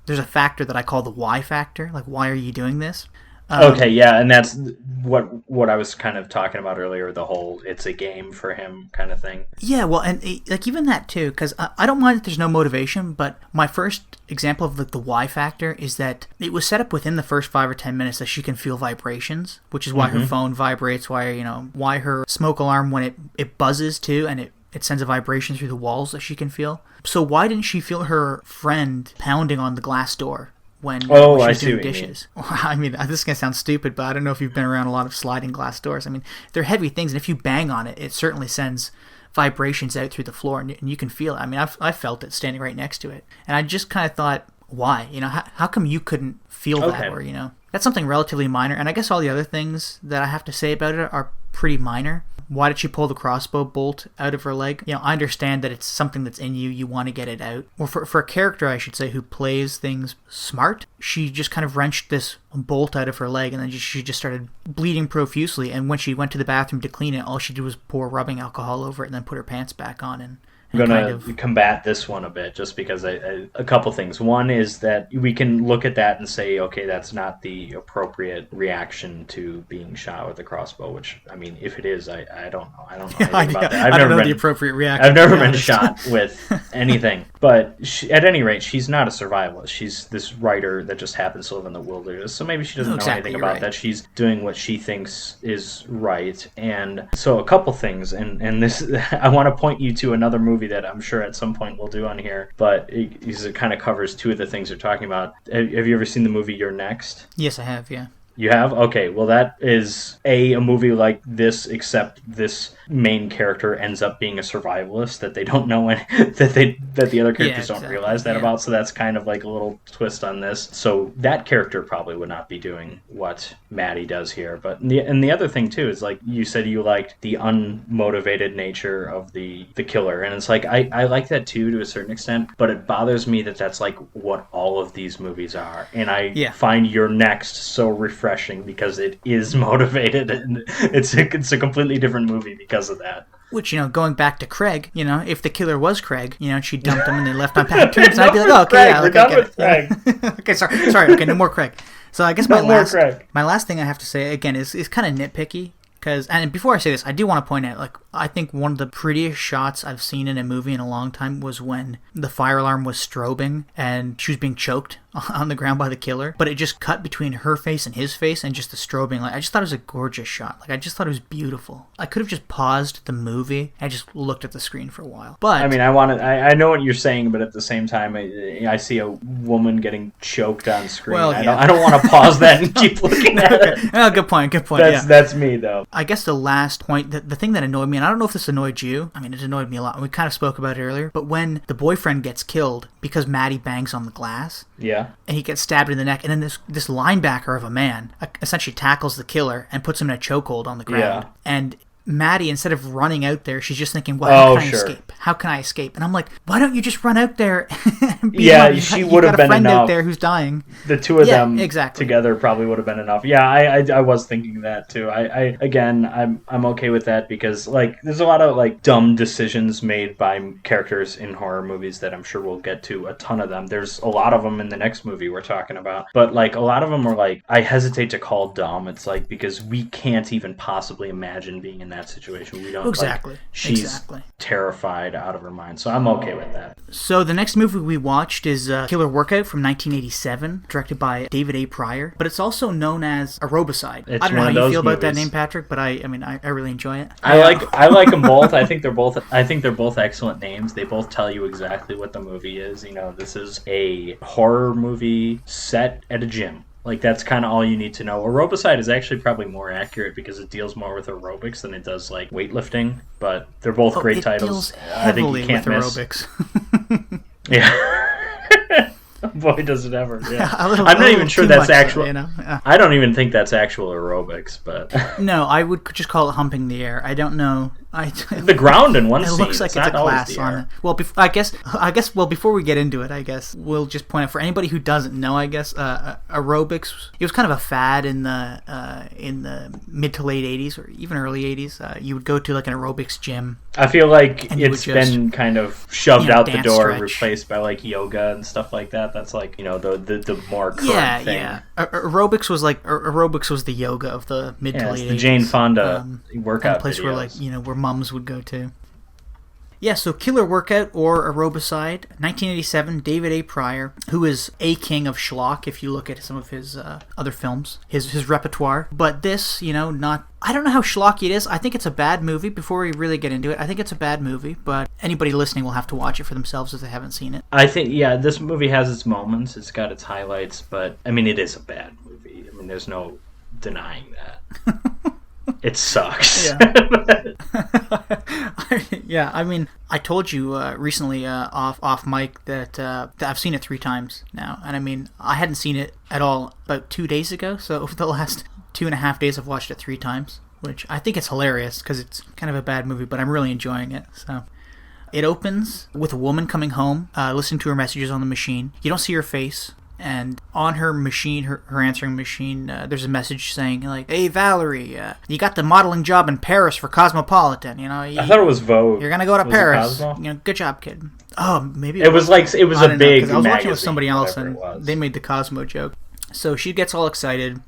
there's a factor that I call the why factor. Like, why are you doing this? Okay, yeah, and that's what I was kind of talking about earlier, the whole it's a game for him kind of thing. Yeah, well, and like even that too, because I don't mind that there's no motivation, but my first example of the why factor is that it was set up within the first 5 or 10 minutes that she can feel vibrations, which is why her phone vibrates, why her smoke alarm, when it buzzes too, and it sends a vibration through the walls that she can feel. So why didn't she feel her friend pounding on the glass door when she was doing dishes? I mean, this is going to sound stupid, but I don't know if you've been around a lot of sliding glass doors. I mean, they're heavy things, and if you bang on it, it certainly sends vibrations out through the floor, and you can feel it. I mean, I felt it standing right next to it. And I just kind of thought, why? How come you couldn't feel that? Or, that's something relatively minor. And I guess all the other things that I have to say about it are pretty minor. Why did she pull the crossbow bolt out of her leg? I understand that it's something that's in you. You want to get it out. Or for a character, I should say, who plays things smart, she just kind of wrenched this bolt out of her leg, and then she just started bleeding profusely. And when she went to the bathroom to clean it, all she did was pour rubbing alcohol over it and then put her pants back on. And I'm going to combat this one a bit, just because a couple things. One is that we can look at that and say, okay, that's not the appropriate reaction to being shot with a crossbow, which, I mean, if it is, I don't know. I don't know anything about that. I don't know the appropriate reaction. I've never been shot with anything. But at any rate, she's not a survivalist. She's this writer that just happens to live in the wilderness, so maybe she doesn't know anything about that. She's doing what she thinks is right. And so a couple things, and this, I want to point you to another movie that I'm sure at some point we'll do on here, but it kind of covers two of the things you're talking about. Have you ever seen the movie You're Next? Yes, I have, yeah. You have? Okay, well that is a movie like this, except this main character ends up being a survivalist that they don't know that the other characters don't realize that about, so that's kind of like a little twist on this. So that character probably would not be doing what Maddie does here. But the other thing too is, like you said, you liked the unmotivated nature of the killer, and it's like I like that too to a certain extent, but it bothers me that that's like what all of these movies are, and I find You're Next so refreshing because it is motivated, and it's a completely different movie because of that. Which, going back to Craig, if the killer was Craig, she dumped him and they left on bad terms, and I'd be like, oh, okay, we're done with Craig. Okay, sorry, okay, no more Craig. So I guess my last thing I have to say, again, is kind of nitpicky, and before I say this, I do want to point out, like, I think one of the prettiest shots I've seen in a movie in a long time was when the fire alarm was strobing and she was being choked on the ground by the killer, but it just cut between her face and his face and just the strobing. Like, I just thought it was a gorgeous shot. Like, I just thought it was beautiful. I could have just paused the movie and just looked at the screen for a while. But I mean, I know what you're saying, but at the same time, I see a woman getting choked on screen. Well, yeah. I don't want to pause that and keep looking at it. Oh, good point. That's me, though. I guess the last point, the thing that annoyed me, and I don't know if this annoyed you. I mean, it annoyed me a lot. And we kind of spoke about it earlier. But when the boyfriend gets killed because Maddie bangs on the glass, yeah, and he gets stabbed in the neck, and then this linebacker of a man essentially tackles the killer and puts him in a chokehold on the ground. Yeah. And Maddie, instead of running out there, she's just thinking, well, how can I sure. escape? How can I escape? And I'm like, why don't you just run out there and be Yeah, she would have been enough. You got a friend enough. out there who's dying. The two of them exactly. together probably would have been enough. Yeah, I was thinking that too. I'm okay with that because like there's a lot of like dumb decisions made by characters in horror movies that I'm sure we'll get to a ton of them. There's a lot of them in the next movie we're talking about, but like a lot of them are like I hesitate to call dumb. It's like because we can't even possibly imagine being in that situation. We don't. Exactly. Like, she's terrified out of her mind, so I'm okay with that. So the next movie we watched is Killer Workout from 1987, directed by David A. Pryor, but it's also known as Aerobicide. I don't know how you feel about that name, Patrick, but I really enjoy it. I like them both. I think they're both excellent names. They both tell you exactly what the movie is. You know, this is a horror movie set at a gym. Like, that's kind of all you need to know. Aerobicide is actually probably more accurate because it deals more with aerobics than it does, like, weightlifting. But they're both great titles. I think you can't miss. Aerobics. Yeah. Boy, does it ever. Yeah. I'm not even sure that's actual. You know? I don't even think that's actual aerobics, but. No, I would just call it humping the air. I don't know. The ground in one scene. It looks like it's a class on it. Well, I guess. Well, before we get into it, I guess we'll just point out for anybody who doesn't know. I guess aerobics. It was kind of a fad in the mid to late '80s or even early '80s. You would go to like an aerobics gym. I feel like it's been kind of shoved out the door, replaced by like yoga and stuff like that. That's like the more current thing. Yeah. Aerobics was the yoga of the mid to late '80s. The Jane Fonda workout place videos. where where mums would go to. Yeah, so Killer Workout or Aerobicide, 1987, David A. Pryor, who is a king of schlock if you look at some of his other films, his repertoire. But this, I don't know how schlocky it is. I think it's a bad movie. Before we really get into it, I think it's a bad movie, but anybody listening will have to watch it for themselves if they haven't seen it. I think, this movie has its moments. It's got its highlights, but, I mean, it is a bad movie. I mean, there's no denying that. It sucks. Yeah. I mean, I told you recently off mic that I've seen it 3 times now, and I mean, I hadn't seen it at all about 2 days ago. So over the last 2.5 days, I've watched it 3 times, which I think it's hilarious because it's kind of a bad movie, but I'm really enjoying it. So. It opens with a woman coming home, listening to her messages on the machine. You don't see her face. And on her machine, her answering machine, there's a message saying, like, "Hey, Valerie, you got the modeling job in Paris for Cosmopolitan, I thought it was Vogue. You're going to go to Paris. Good job, kid." Oh, maybe it was a big magazine. I was watching with somebody else, and they made the Cosmo joke. So she gets all excited.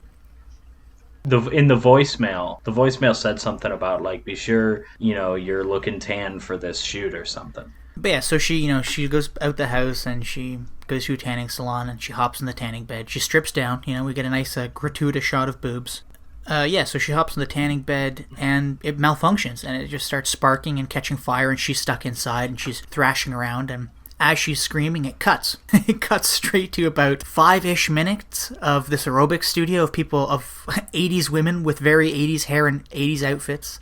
In the voicemail said something about, like, be sure, you're looking tan for this shoot or something. But yeah, so she goes out the house and she goes to a tanning salon and she hops in the tanning bed. She strips down, we get a nice gratuitous shot of boobs. So she hops in the tanning bed and it malfunctions and it just starts sparking and catching fire and she's stuck inside and she's thrashing around and as she's screaming, it cuts. It cuts straight to about 5-ish minutes of this aerobics studio of 80s women with very 80s hair and 80s outfits.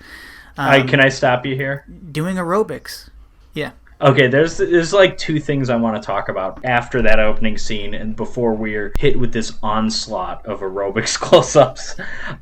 Can I stop you here? Doing aerobics. Yeah. Okay, there's like 2 things I want to talk about after that opening scene and before we're hit with this onslaught of aerobics close-ups.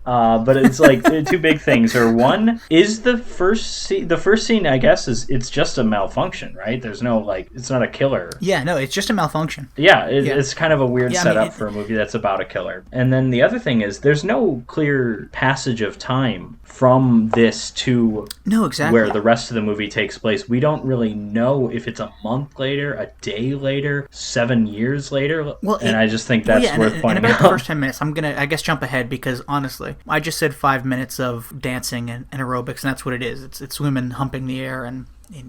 But it's like 2 big things. Or one is the first scene, I guess, it's just a malfunction, right? There's no, it's not a killer. Yeah, no, it's just a malfunction. Yeah, it's kind of a weird setup for a movie that's about a killer. And then the other thing is there's no clear passage of time from this to exactly where the rest of the movie takes place. We don't really know know if it's a month later, a day later, 7 years later. Well, and I just think that's worth pointing out. And about the first out. 10 minutes, I'm going to, I guess, jump ahead because, honestly, I just said 5 minutes of dancing and aerobics, and that's what it is. It's women humping the air and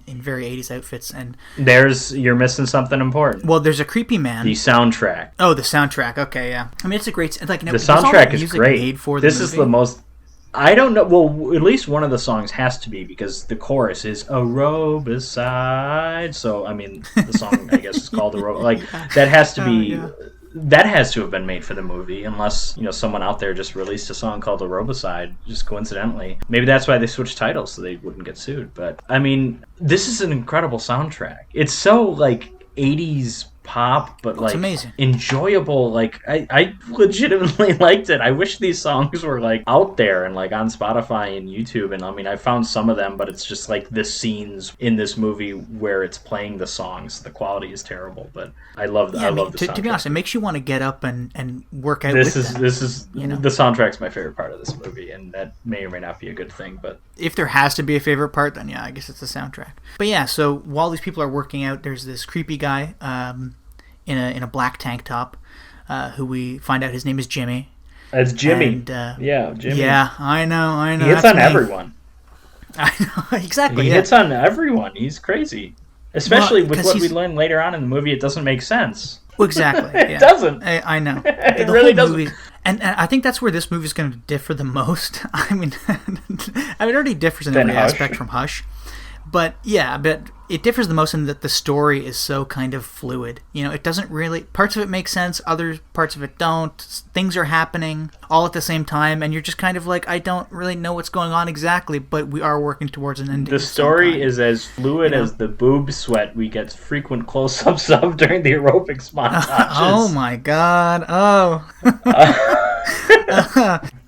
in very 80s outfits. And you're missing something important. Well, there's a creepy man. The soundtrack. Oh, the soundtrack. Okay, yeah. I mean, it's a great... Like, the soundtrack is great. Made for this movie? Is the most... I don't know. Well, at least one of the songs has to be because the chorus is Aerobicide. So, I mean, the song, I guess, is called Aerobicide. Like, that has to be... That has to have been made for the movie, unless, someone out there just released a song called Aerobicide, just coincidentally. Maybe that's why they switched titles, so they wouldn't get sued. But, I mean, this is an incredible soundtrack. It's so, like, 80s pop, but like amazing. Enjoyable. Like I legitimately liked it. I wish these songs were like out there and like on Spotify and YouTube. And I mean, I found some of them, but it's just like the scenes in this movie where it's playing the songs. The quality is terrible, but I love the soundtrack. To be honest, it makes you want to get up and work out. This is the soundtrack's my favorite part of this movie, and that may or may not be a good thing. But if there has to be a favorite part, then yeah, I guess it's the soundtrack. But yeah, so while these people are working out, there's this creepy guy in a black tank top who we find out his name is Jimmy. That's Jimmy. And, Jimmy. Yeah, I know. He hits on everyone. I know, exactly. He hits on everyone. He's crazy. Especially with what we learn later on in the movie, it doesn't make sense. Well, exactly. Yeah. It doesn't. I know. It really doesn't. Movie, and I think that's where this movie is going to differ the most. I mean, it already differs in every aspect from Hush. But yeah, it differs the most in that the story is so kind of fluid. It doesn't really... Parts of it make sense, other parts of it don't. Things are happening all at the same time, and you're just kind of like, I don't really know what's going on exactly, but we are working towards an ending. The story is as fluid as the boob sweat we get frequent close-ups of during the aerobics montages. Oh my god. Oh.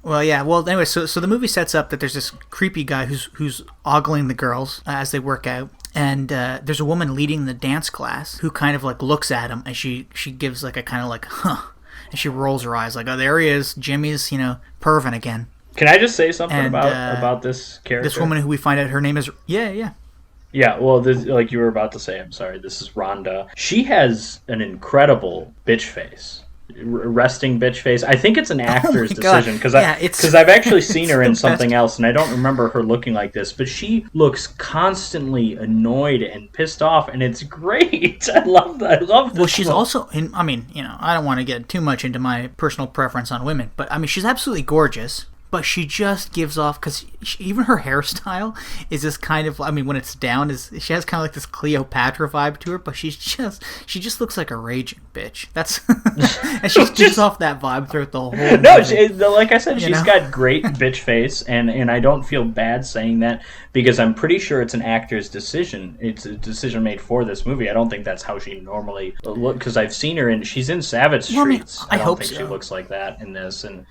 Well, yeah. Well, anyway, so the movie sets up that there's this creepy guy who's ogling the girls as they work out, and there's a woman leading the dance class who kind of like looks at him, and she gives like a kind of like huh, and she rolls her eyes like, oh, there he is, Jimmy's perving again. Can I just say something about this character? This woman who we find out her name is yeah. Yeah, well, like you were about to say, I'm sorry. This is Rhonda. She has an incredible bitch face. Resting bitch face. I think it's an actor's decision because I've actually seen her in something else and I don't remember her looking like this, but she looks constantly annoyed and pissed off, and it's great. I love this. Well, she's also in. I mean, I don't want to get too much into my personal preference on women, but I mean, she's absolutely gorgeous. But she just gives off, because even her hairstyle is this kind of, I mean, when it's down, she has kind of like this Cleopatra vibe to her, but she just looks like a raging bitch. That's and she gives off that vibe throughout the whole movie. No, like I said, she's got great bitch face, and I don't feel bad saying that because I'm pretty sure it's an actor's decision. It's a decision made for this movie. I don't think that's how she normally looks, because I've seen her she's in Savage Streets. I don't think she looks like that in this, and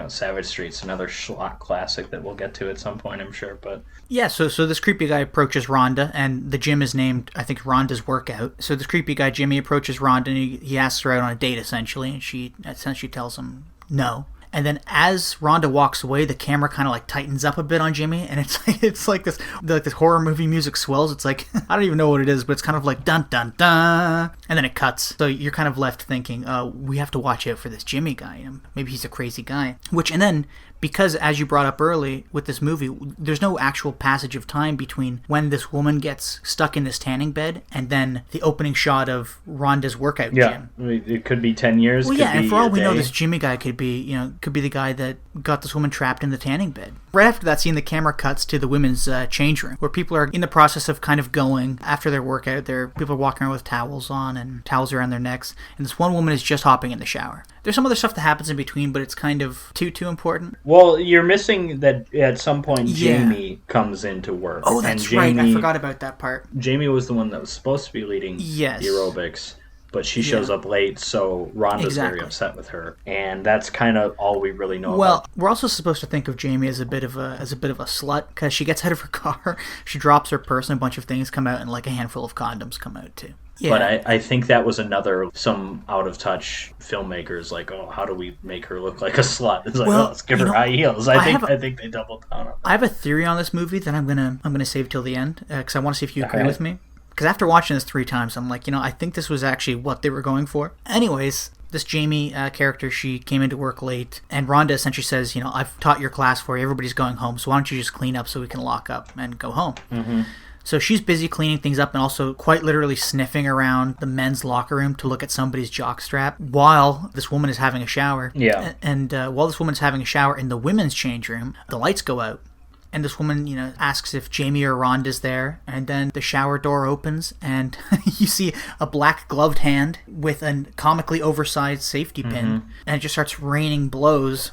Savage Street's another schlock classic that we'll get to at some point, I'm sure. But yeah, so this creepy guy approaches Rhonda, and the gym is named, I think, Rhonda's Workout. So this creepy guy, Jimmy, approaches Rhonda, and he asks her out on a date, essentially, and she essentially tells him no. And then as Rhonda walks away, the camera kind of like tightens up a bit on Jimmy, and it's like this horror movie music swells. It's like, I don't even know what it is, but it's kind of like dun dun dun, and then it cuts. So you're kind of left thinking, we have to watch out for this Jimmy guy. Maybe he's a crazy guy. And then, because as you brought up early with this movie, there's no actual passage of time between when this woman gets stuck in this tanning bed and then the opening shot of Rhonda's workout gym. Yeah, it could be 10 years. Well, yeah, and for all we know, this Jimmy guy could be the guy that got this woman trapped in the tanning bed. Right after that scene, the camera cuts to the women's change room, where people are in the process of kind of going after their workout. People are walking around with towels on and towels around their necks, and this one woman is just hopping in the shower. There's some other stuff that happens in between, but it's kind of too important. Well, you're missing that at some point Jamie comes into work. Oh, that's right. I forgot about that part. Jamie was the one that was supposed to be leading the aerobics, but she shows up late, so Rhonda's very upset with her, and that's kind of all we really know. Well, we're also supposed to think of Jamie as a bit of a slut, because she gets out of her car, she drops her purse, and a bunch of things come out, and like a handful of condoms come out too. Yeah. But I think that was some out-of-touch filmmakers like, oh, how do we make her look like a slut? It's like, let's give her high heels. I think they doubled down on that. I have a theory on this movie that I'm gonna save till the end, because I want to see if you agree with me. Because after watching this 3 times, I'm like, I think this was actually what they were going for. Anyways, this Jamie character, she came into work late, and Rhonda essentially says, I've taught your class for you, everybody's going home, so why don't you just clean up so we can lock up and go home. Mm-hmm. So she's busy cleaning things up and also quite literally sniffing around the men's locker room to look at somebody's jockstrap while this woman is having a shower. Yeah. And while this woman's having a shower in the women's change room, the lights go out. And this woman, asks if Jamie or Rhonda's there. And then the shower door opens and you see a black gloved hand with a comically oversized safety pin. And it just starts raining blows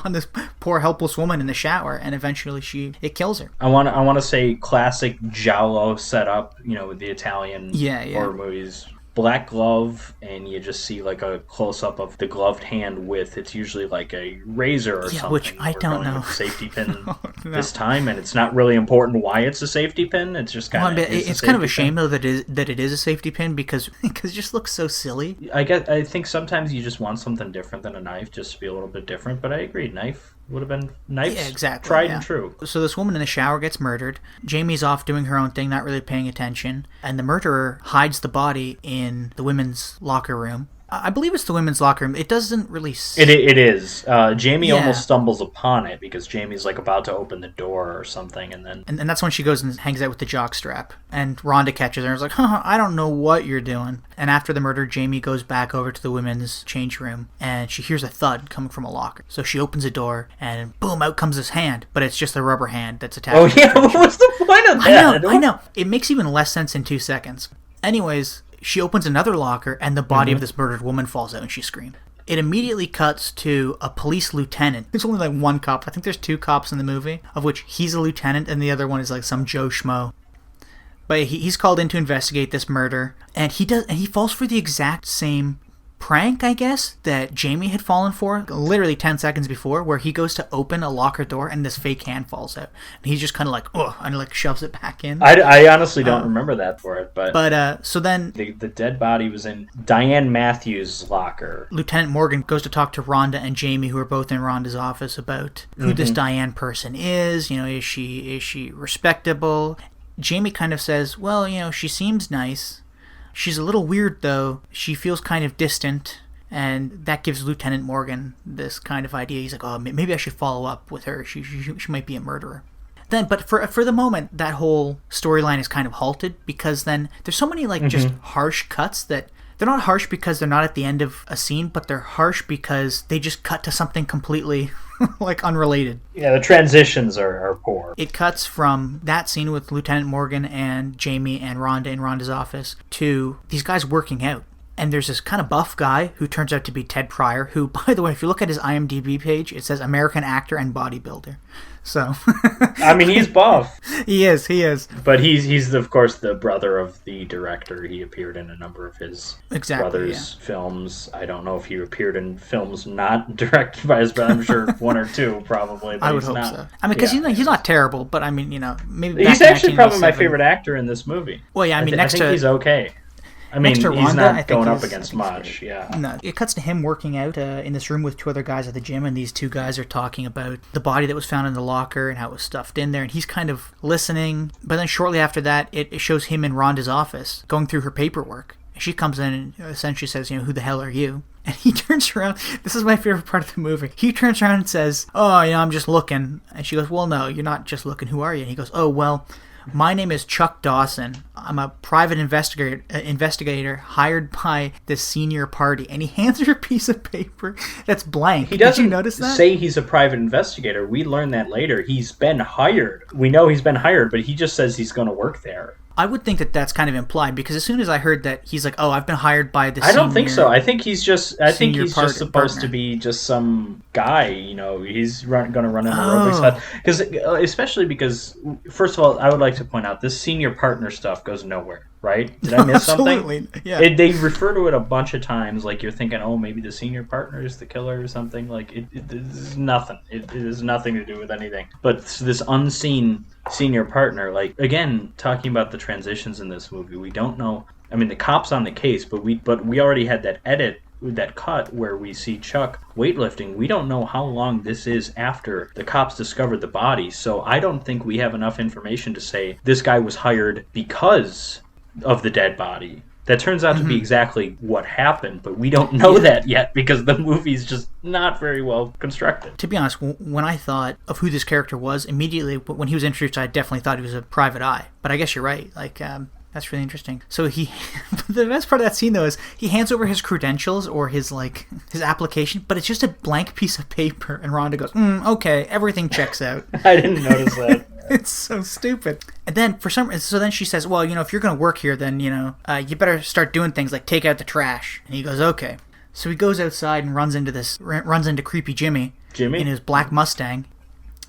on this poor helpless woman in the shower. And eventually it kills her. I want to say classic giallo setup, with the Italian horror movies. Black glove, and you just see like a close-up of the gloved hand with, it's usually like a razor or something. Which I don't know. Safety pin this time, and it's not really important why it's a safety pin. It's just kind of it's kind of a shame though that it is a safety pin because it just looks so silly. I think sometimes you just want something different than a knife, just to be a little bit different. But I agree, knife would have been nice. Yeah, exactly. Tried and true. So this woman in the shower gets murdered. Jamie's off doing her own thing, not really paying attention. And the murderer hides the body in the women's locker room. I believe it's the women's locker room. It doesn't really... It is. Jamie almost stumbles upon it because Jamie's like about to open the door or something, and then... And that's when she goes and hangs out with the jockstrap. And Rhonda catches her and is like, I don't know what you're doing. And after the murder, Jamie goes back over to the women's change room, and she hears a thud coming from a locker. So she opens a door, and boom, out comes this hand. But it's just a rubber hand that's attached. Oh yeah, what's the point of that? I know. It makes even less sense in 2 seconds. Anyways... She opens another locker, and the body of this murdered woman falls out, and she screams. It immediately cuts to a police lieutenant. There's only like 1 cop. I think there's 2 cops in the movie, of which he's a lieutenant, and the other one is like some Joe Schmo. But he's called in to investigate this murder, and he falls for the exact same prank, I guess, that Jamie had fallen for literally 10 seconds before, where he goes to open a locker door and this fake hand falls out. And he's just kind of like, and like shoves it back in. I honestly don't remember that for it, but... But, so then... The dead body was in Diane Matthews' locker. Lieutenant Morgan goes to talk to Rhonda and Jamie, who are both in Rhonda's office, about who this Diane person is. Is she respectable? Jamie kind of says, well, she seems nice. She's a little weird, though. She feels kind of distant, and that gives Lieutenant Morgan this kind of idea. He's like, maybe I should follow up with her. She might be a murderer. But for the moment, that whole storyline is kind of halted, because then there's so many, just harsh cuts that... They're not harsh because they're not at the end of a scene, but they're harsh because they just cut to something completely, unrelated. Yeah, the transitions are poor. It cuts from that scene with Lieutenant Morgan and Jamie and Rhonda in Rhonda's office to these guys working out. And there's this kind of buff guy who turns out to be Ted Pryor, who, by the way, if you look at his IMDb page, it says American actor and bodybuilder. So... I mean, he's buff. He is. But he's of course, the brother of the director. He appeared in a number of his brother's films. I don't know if he appeared in films not directed by his brother. I'm sure 1 or 2. Probably. But I would hope so. I mean, because he's not terrible, but I mean, maybe... He's actually probably my favorite actor in this movie. Well, yeah, I mean, I think he's okay. I mean, he's Rhonda, not going up against much, yeah. No, it cuts to him working out in this room with 2 other guys at the gym, and these 2 guys are talking about the body that was found in the locker and how it was stuffed in there, and he's kind of listening. But then shortly after that, it shows him in Rhonda's office going through her paperwork. She comes in and essentially says, who the hell are you? And he turns around. This is my favorite part of the movie. He turns around and says, I'm just looking. And she goes, well, no, you're not just looking. Who are you? And he goes, well... My name is Chuck Dawson. I'm a private investigator hired by the senior party. And he hands her a piece of paper that's blank. He doesn't Did you notice that? say he's a private investigator. We learn that later. He's been hired. We know he's been hired, but he just says he's going to work there. I would think that that's kind of implied, because as soon as I heard that he's like, I've been hired by the I don't think so. I think he's just supposed partner. to be just some guy, he's going to run into aerobics hut. Especially because, first of all, I would like to point out, this senior partner stuff goes nowhere. Right? Did I miss Absolutely. something? Yeah. They refer to it a bunch of times, like you're thinking, maybe the senior partner is the killer or something. Like, it is nothing. It has nothing to do with anything. But this unseen senior partner, like, again, talking about the transitions in this movie, we don't know. I mean, the cop's on the case, but we already had that cut where we see Chuck weightlifting. We don't know how long this is after the cops discovered the body, so I don't think we have enough information to say this guy was hired because of the dead body. That turns out to be exactly what happened, but we don't know that yet because the movie's just not very well constructed. To be honest, when I thought of who this character was, immediately when he was introduced, I definitely thought he was a private eye. But I guess you're right. Like, that's really interesting. So the best part of that scene though is he hands over his credentials or his application, but it's just a blank piece of paper, and Rhonda goes, "Okay, everything checks out." I didn't notice that. It's so stupid. And then so then she says, "Well, if you're going to work here, then you better start doing things like take out the trash." And he goes, "Okay." So he goes outside and runs into creepy Jimmy in his black Mustang.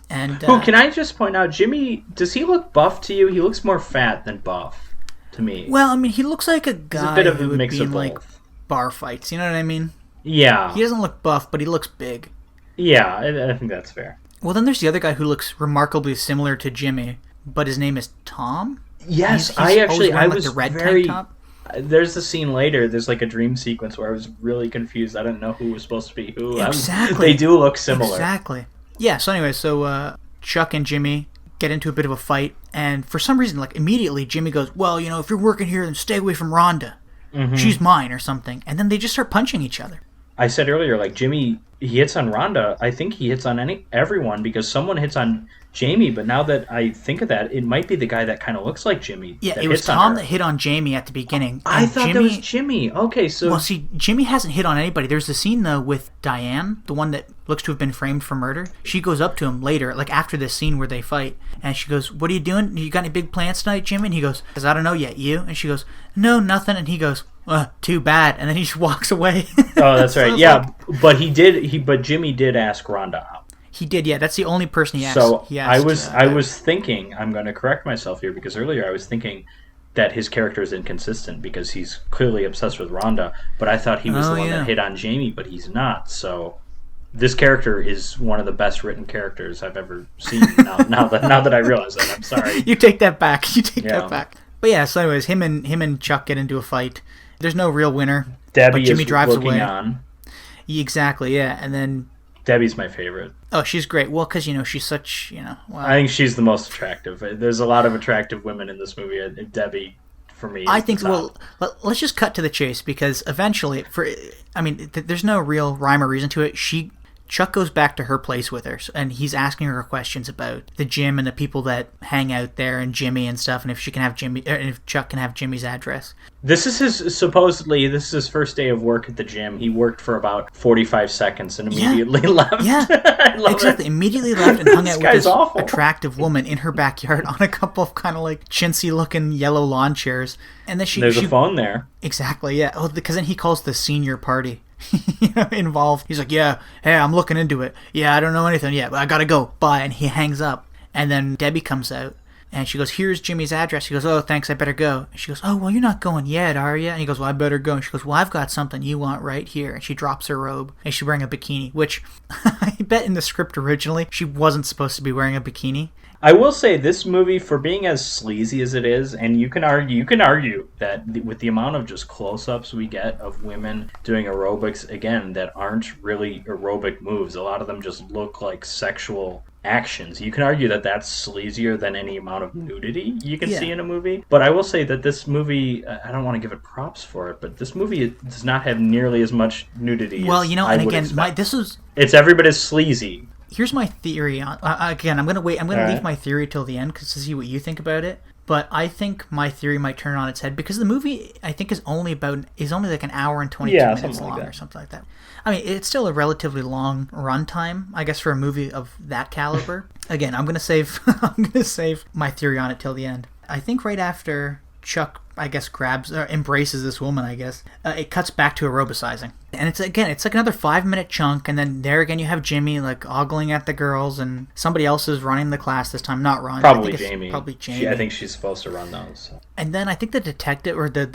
And can I just point out, Jimmy? Does he look buff to you? He looks more fat than buff to me. Well, I mean, he looks like a guy He's a bit of who a would mix be of in like both. bar fights. You know what I mean? Yeah. He doesn't look buff, but he looks big. Yeah, I think that's fair. Well, then there's the other guy who looks remarkably similar to Jimmy, but his name is Tom. Yes, I was the red very. tank top. There's a scene later. There's like a dream sequence where I was really confused. I didn't know who was supposed to be who. Exactly. They do look similar. Exactly. Yeah. So anyway, Chuck and Jimmy get into a bit of a fight, and for some reason, like immediately, Jimmy goes, "Well, if you're working here, then stay away from Rhonda. She's mine," or something. And then they just start punching each other. I said earlier, like Jimmy, he hits on Rhonda. I think he hits on everyone because someone hits on Jamie. But now that I think of that, it might be the guy that kind of looks like Jimmy. Yeah, it was Tom that hit on Jamie at the beginning. I thought that was Jimmy. Okay, so... Well, see, Jimmy hasn't hit on anybody. There's a scene, though, with Diane, the one that looks to have been framed for murder. She goes up to him later, like after this scene where they fight, and she goes, "What are you doing? You got any big plans tonight, Jimmy?" And he goes, "I don't know yet. You?" And she goes, "No, nothing." And he goes, "Too bad." And then he just walks away. Oh, that's right. Yeah, but but Jimmy did ask Rhonda out. He did, yeah. That's the only person he asked. So I was thinking, I'm going to correct myself here because earlier I was thinking that his character is inconsistent because he's clearly obsessed with Rhonda, but I thought he was the one that hit on Jamie, but he's not. So this character is one of the best written characters I've ever seen. Now that I realize that, I'm sorry. You take that back. That back. But yeah. So anyways, him and Chuck get into a fight. There's no real winner. Debbie but Jimmy is drives looking away. on. Exactly. Yeah, and then. Debbie's my favorite. Oh, she's great. Well, because, she's such, Well, I think she's the most attractive. There's a lot of attractive women in this movie. Debbie, for me, I think, well, let's just cut to the chase because eventually, there's no real rhyme or reason to it. Chuck goes back to her place with her, and he's asking her questions about the gym and the people that hang out there and Jimmy and stuff, and if Chuck can have Jimmy's address. This is his first day of work at the gym. He worked for about 45 seconds and immediately left. Yeah, exactly. Immediately left and hung out with this awful. attractive woman in her backyard on a couple of kind of like chintzy-looking yellow lawn chairs. And then there's a phone there. Exactly, yeah. Oh, because then he calls the senior party. Involved. He's like, "Yeah, hey, I'm looking into it. Yeah, I don't know anything yet, but I gotta go. Bye." And he hangs up. And then Debbie comes out, and she goes, "Here's Jimmy's address." He goes, "Oh, thanks, I better go." And she goes, "Oh, well, you're not going yet, are you?" And he goes, "Well, I better go." And she goes, "Well, I've got something you want right here." And she drops her robe, and she's wearing a bikini, which I bet in the script originally, she wasn't supposed to be wearing a bikini. I will say this movie, for being as sleazy as it is, and you can argue that with the amount of just close-ups we get of women doing aerobics, again, that aren't really aerobic moves. A lot of them just look like sexual actions. You can argue that that's sleazier than any amount of nudity you can see in a movie. But I will say that this movie, I don't want to give it props for it, but this movie does not have nearly as much nudity. Well, as and I would again, expect. it's every bit as sleazy. Here's my theory on. Again, I'm gonna wait. I'm gonna leave my theory till the end to see what you think about it. But I think my theory might turn on its head because the movie, I think, is only like an hour and 22 minutes long or something like that. I mean, it's still a relatively long runtime, I guess, for a movie of that caliber. Again, I'm gonna save my theory on it till the end. I think right after Chuck, I guess, embraces this woman, I guess, it cuts back to aerobicizing. And it's like another 5-minute chunk, and then there again you have Jimmy, like, ogling at the girls, and somebody else is running the class this time, not Ron. Probably Jamie. I think she's supposed to run those. So. And then I think the detective, or the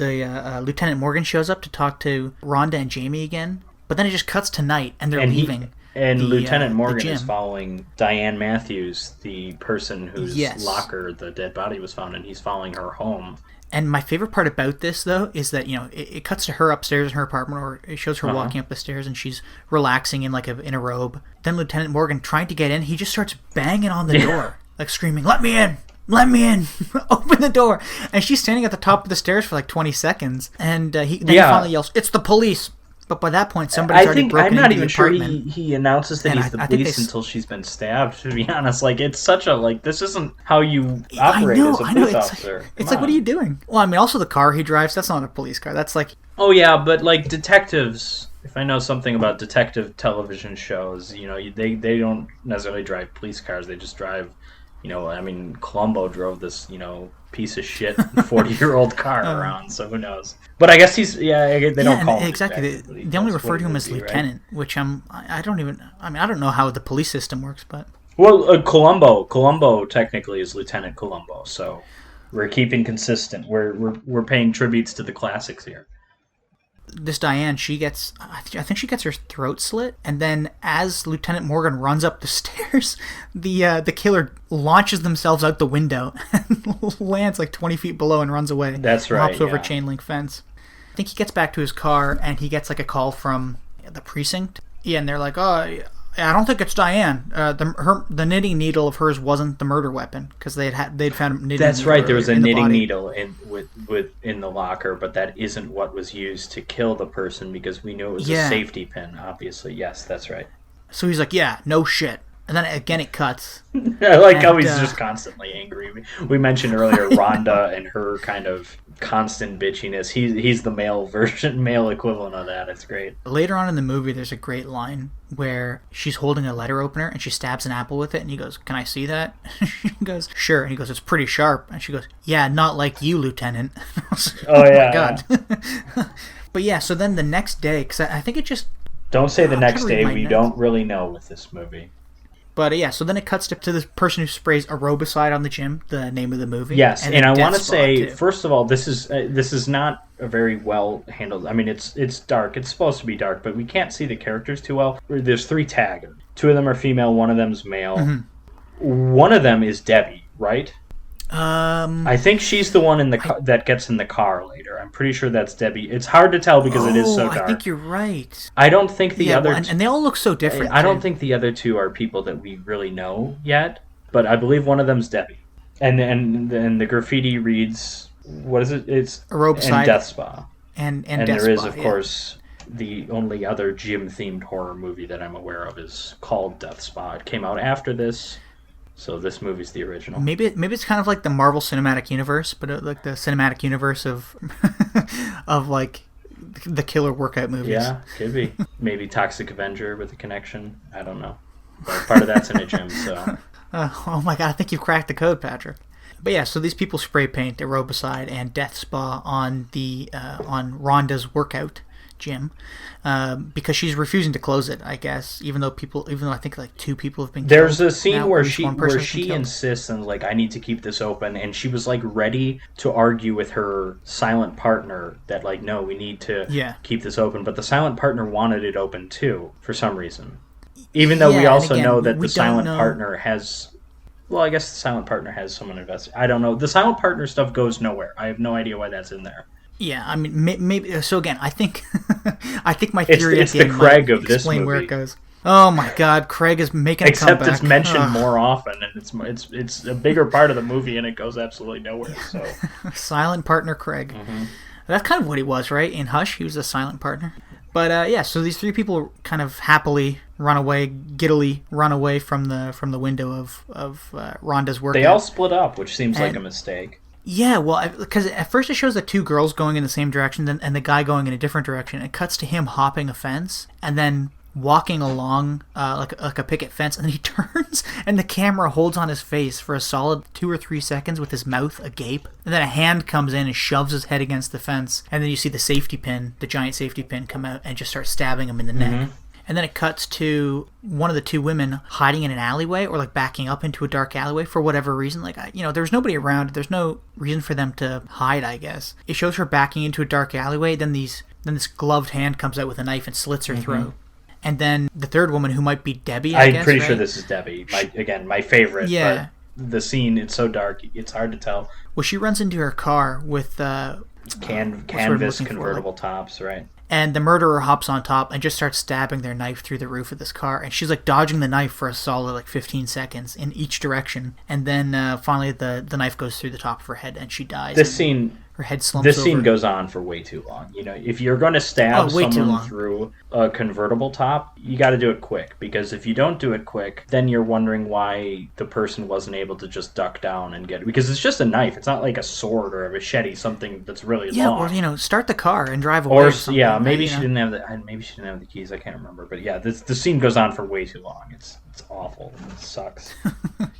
Lieutenant Morgan shows up to talk to Rhonda and Jamie again, but then it just cuts to night, and they're leaving. Lieutenant Morgan is following Diane Matthews, the person whose locker the dead body was found in. He's following her home. And my favorite part about this, though, is that, it cuts to her upstairs in her apartment, or it shows her walking up the stairs, and she's relaxing in a robe. Then Lieutenant Morgan, trying to get in, he just starts banging on the door, like screaming, "Let me in! let me in, open the door. And she's standing at the top of the stairs for like 20 seconds. And he finally yells, it's the police. But by that point, somebody's already broken into the apartment. I'm not even sure he announces that he's the police until she's been stabbed, to be honest. Like, it's such a, like, this isn't how you operate as a police officer. It's like, what are you doing? Well, I mean, also the car he drives, that's not a police car. That's like... Oh, yeah, but, like, detectives... If I know something about detective television shows, you know, they don't necessarily drive police cars. They just drive, you know, I mean, Columbo drove this, you know, piece of shit 40-year-old car around, so who knows. But I guess they don't call him. Exactly. They only refer to him as lieutenant, right? Which I don't know how the police system works, but... Well, Columbo technically is Lieutenant Columbo, so we're keeping consistent. We're paying tributes to the classics here. This Diane, I think she gets her throat slit, and then as Lieutenant Morgan runs up the stairs, the killer launches themselves out the window and lands like 20 feet below and runs away. That's right. Hops over a chain link fence. I think he gets back to his car and he gets like a call from the precinct. Yeah, and they're like, "Oh, I don't think it's Diane. The knitting needle of hers wasn't the murder weapon because they'd found a knitting. That's needle right. There was a knitting body. needle in the locker, but that isn't what was used to kill the person because we knew it was a safety pin. Obviously, yes, that's right. So he's like, "Yeah, no shit." And then again, it cuts. I like how he's just constantly angry. We mentioned earlier Rhonda and her kind of constant bitchiness. He's the male equivalent of that. It's great. Later on in the movie, there's a great line where she's holding a letter opener and she stabs an apple with it, and he goes, "Can I see that?" She goes, "Sure." And he goes, "It's pretty sharp." And she goes, "Yeah, not like you, Lieutenant." Oh yeah. My God. Yeah. But yeah, so then the next day, because I think it just... Don't say the next day. We don't really know with this movie. But yeah, so then it cuts to this person who sprays aerobicide on the gym, the name of the movie. Yes, and I want to say, first of all, this is not a very well handled. I mean, it's dark. It's supposed to be dark, but we can't see the characters too well. There's 3 tags. 2 of them are female. 1 of them's male. Mm-hmm. 1 of them is Debbie, right? I think she's the one that gets in the car later. I'm pretty sure that's Debbie. It's hard to tell because it is so dark. I think you're right. I don't think the other... and they all look so different. I don't think the other 2 are people that we really know yet, but I believe one of them's Debbie. And the graffiti reads... What is it? It's Aerobicide. And Death Spa. And there is, of course... The only other gym-themed horror movie that I'm aware of is called Death Spa. It came out after this... So this movie's the original. Maybe it's kind of like the Marvel Cinematic Universe, but like the cinematic universe of of like the killer workout movies. Yeah, could be. Maybe Toxic Avenger with a connection. I don't know. But part of that's in a gym, so. Oh my God! I think you've cracked the code, Patrick. But yeah, so these people spray paint aerobicide and Death Spa on on Rhonda's workout gym because she's refusing to close it, I guess, even though I think like 2 people have been killed. There's a scene where she insists on like, I need to keep this open, and she was like ready to argue with her silent partner that like, no, we need to keep this open, but the silent partner wanted it open too for some reason, even though we also know that the silent partner has... Well, I guess the silent partner has someone invested. I don't know. The silent partner stuff goes nowhere. I have no idea why that's in there. Yeah, I mean, maybe. So again, I think my theory it's the Craig of this explain movie. Where it goes. Oh my God, Craig is making a comeback. Except it's mentioned more often, and it's a bigger part of the movie, and it goes absolutely nowhere. So silent partner Craig. Mm-hmm. That's kind of what he was, right? In Hush, he was a silent partner. But yeah, so these 3 people kind of happily giddily run away from the window of Rhonda's workout. They all split up, which seems like a mistake. Yeah, well, because at first it shows the 2 girls going in the same direction and the guy going in a different direction. It cuts to him hopping a fence and then walking along like a picket fence, and then he turns and the camera holds on his face for a solid 2 or 3 seconds with his mouth agape. And then a hand comes in and shoves his head against the fence, and then you see the giant safety pin come out and just start stabbing him in the neck. And then it cuts to one of the 2 women hiding in an alleyway or like backing up into a dark alleyway for whatever reason. Like, there's nobody around. There's no reason for them to hide, I guess. It shows her backing into a dark alleyway. Then this gloved hand comes out with a knife and slits her throat. And then the 3rd woman, who might be Debbie, I guess, pretty right? sure this is Debbie. My favorite. Yeah. But the scene, it's so dark, it's hard to tell. Well, she runs into her car with... canvas convertible tops, right? And the murderer hops on top and just starts stabbing their knife through the roof of this car. And she's like dodging the knife for a solid like 15 seconds in each direction. And then finally the knife goes through the top of her head and she dies. Her head slumps This over. scene goes on for way too long. You know, if you're going to stab someone through a convertible top, you got to do it quick. Because if you don't do it quick, then you're wondering why the person wasn't able to just duck down and get it. Because it's just a knife. It's not like a sword or a machete, something that's really long. Yeah, or start the car and drive away. Or maybe she didn't have the keys. I can't remember. But yeah, the scene goes on for way too long. It's awful. It sucks.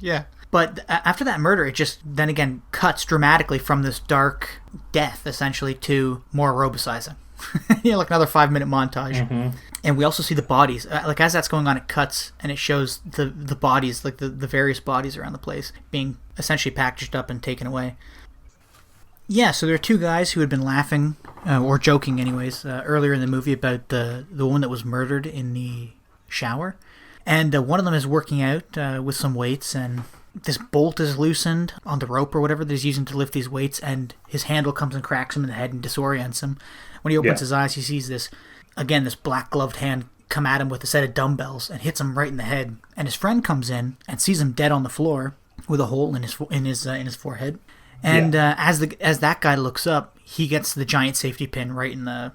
Yeah. But after that murder, it just then again cuts dramatically from this dark death, essentially, to more aerobicizing. Like another 5-minute montage. Mm-hmm. And we also see the bodies. Like as that's going on, it cuts and it shows the bodies, like the various bodies around the place, being essentially packaged up and taken away. Yeah, so there are two guys who had been laughing, or joking anyways, earlier in the movie about the woman that was murdered in the shower. And one of them is working out with some weights, and this bolt is loosened on the rope or whatever that he's using to lift these weights, and his handle comes and cracks him in the head and disorients him. When he opens his eyes, he sees this black-gloved hand come at him with a set of dumbbells and hits him right in the head. And his friend comes in and sees him dead on the floor with a hole in his forehead. And as that guy looks up, he gets the giant safety pin right in the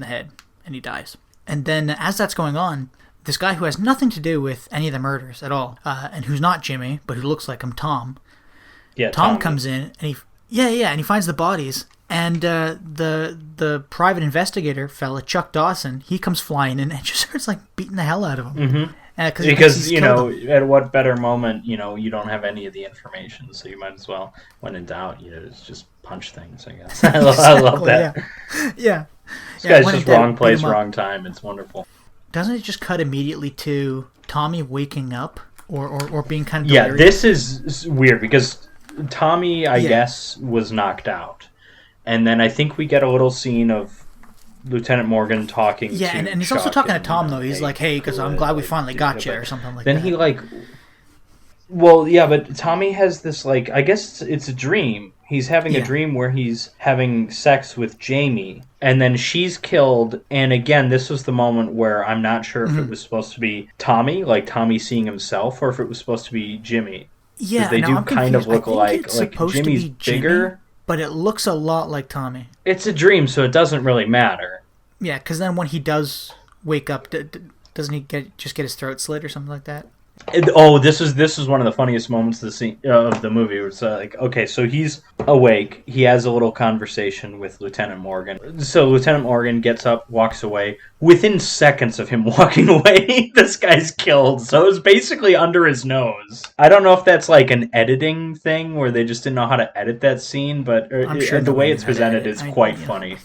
head, and he dies. And then as that's going on, this guy who has nothing to do with any of the murders at all, and who's not Jimmy, but who looks like him, Tom. Yeah, Tom comes in, and he finds the bodies, and the private investigator fella, Chuck Dawson, he comes flying in and just starts like beating the hell out of him. Mm-hmm. Because at what better moment, you don't have any of the information, so you might as well, when in doubt, just punch things. I guess I love that. Yeah. This guy's just wrong place, wrong time. It's wonderful. Doesn't it just cut immediately to Tommy waking up or being kind of delirious? Yeah, this is weird because Tommy, I guess, was knocked out. And then I think we get a little scene of Lieutenant Morgan talking to and he's Chuck also talking to Tom, though. He's like, hey, because I'm glad we finally got you, or something like that. Then he, but Tommy has this, I guess it's a dream. He's having a dream where he's having sex with Jamie, and then she's killed. And again, this was the moment where I'm not sure if it was supposed to be Tommy, like Tommy seeing himself, or if it was supposed to be Jimmy. Yeah, they do kind of look alike. Like Jimmy's bigger, but it looks a lot like Tommy. It's a dream, so it doesn't really matter. Yeah, because then when he does wake up, doesn't he get his throat slit or something like that? This is one of the funniest moments of the movie. It's okay, so he's awake. He has a little conversation with Lieutenant Morgan. So Lieutenant Morgan gets up, walks away. Within seconds of him walking away, this guy's killed. So it's basically under his nose. I don't know if that's like an editing thing where they just didn't know how to edit that scene, but I'm sure the way it's presented is quite funny.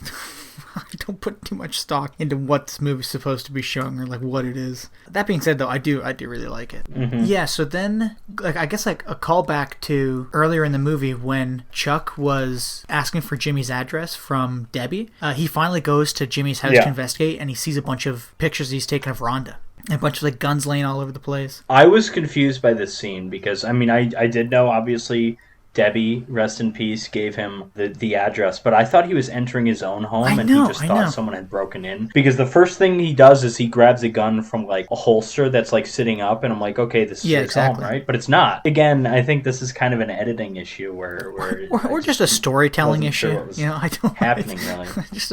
I don't put too much stock into what this movie's supposed to be showing or what it is. That being said, though, I do really like it. Mm-hmm. Yeah. So then, I guess a callback to earlier in the movie when Chuck was asking for Jimmy's address from Debbie. He finally goes to Jimmy's house to investigate, and he sees a bunch of pictures he's taken of Rhonda. And a bunch of guns laying all over the place. I was confused by this scene because I did know obviously. Debbie, rest in peace, gave him the address, but I thought he was entering his own home he just thought someone had broken in. Because the first thing he does is he grabs a gun from a holster that's sitting up, and I'm like, okay, this is his home, right? But it's not. Again, I think this is kind of an editing issue or just a storytelling issue. Sure I don't happening really. just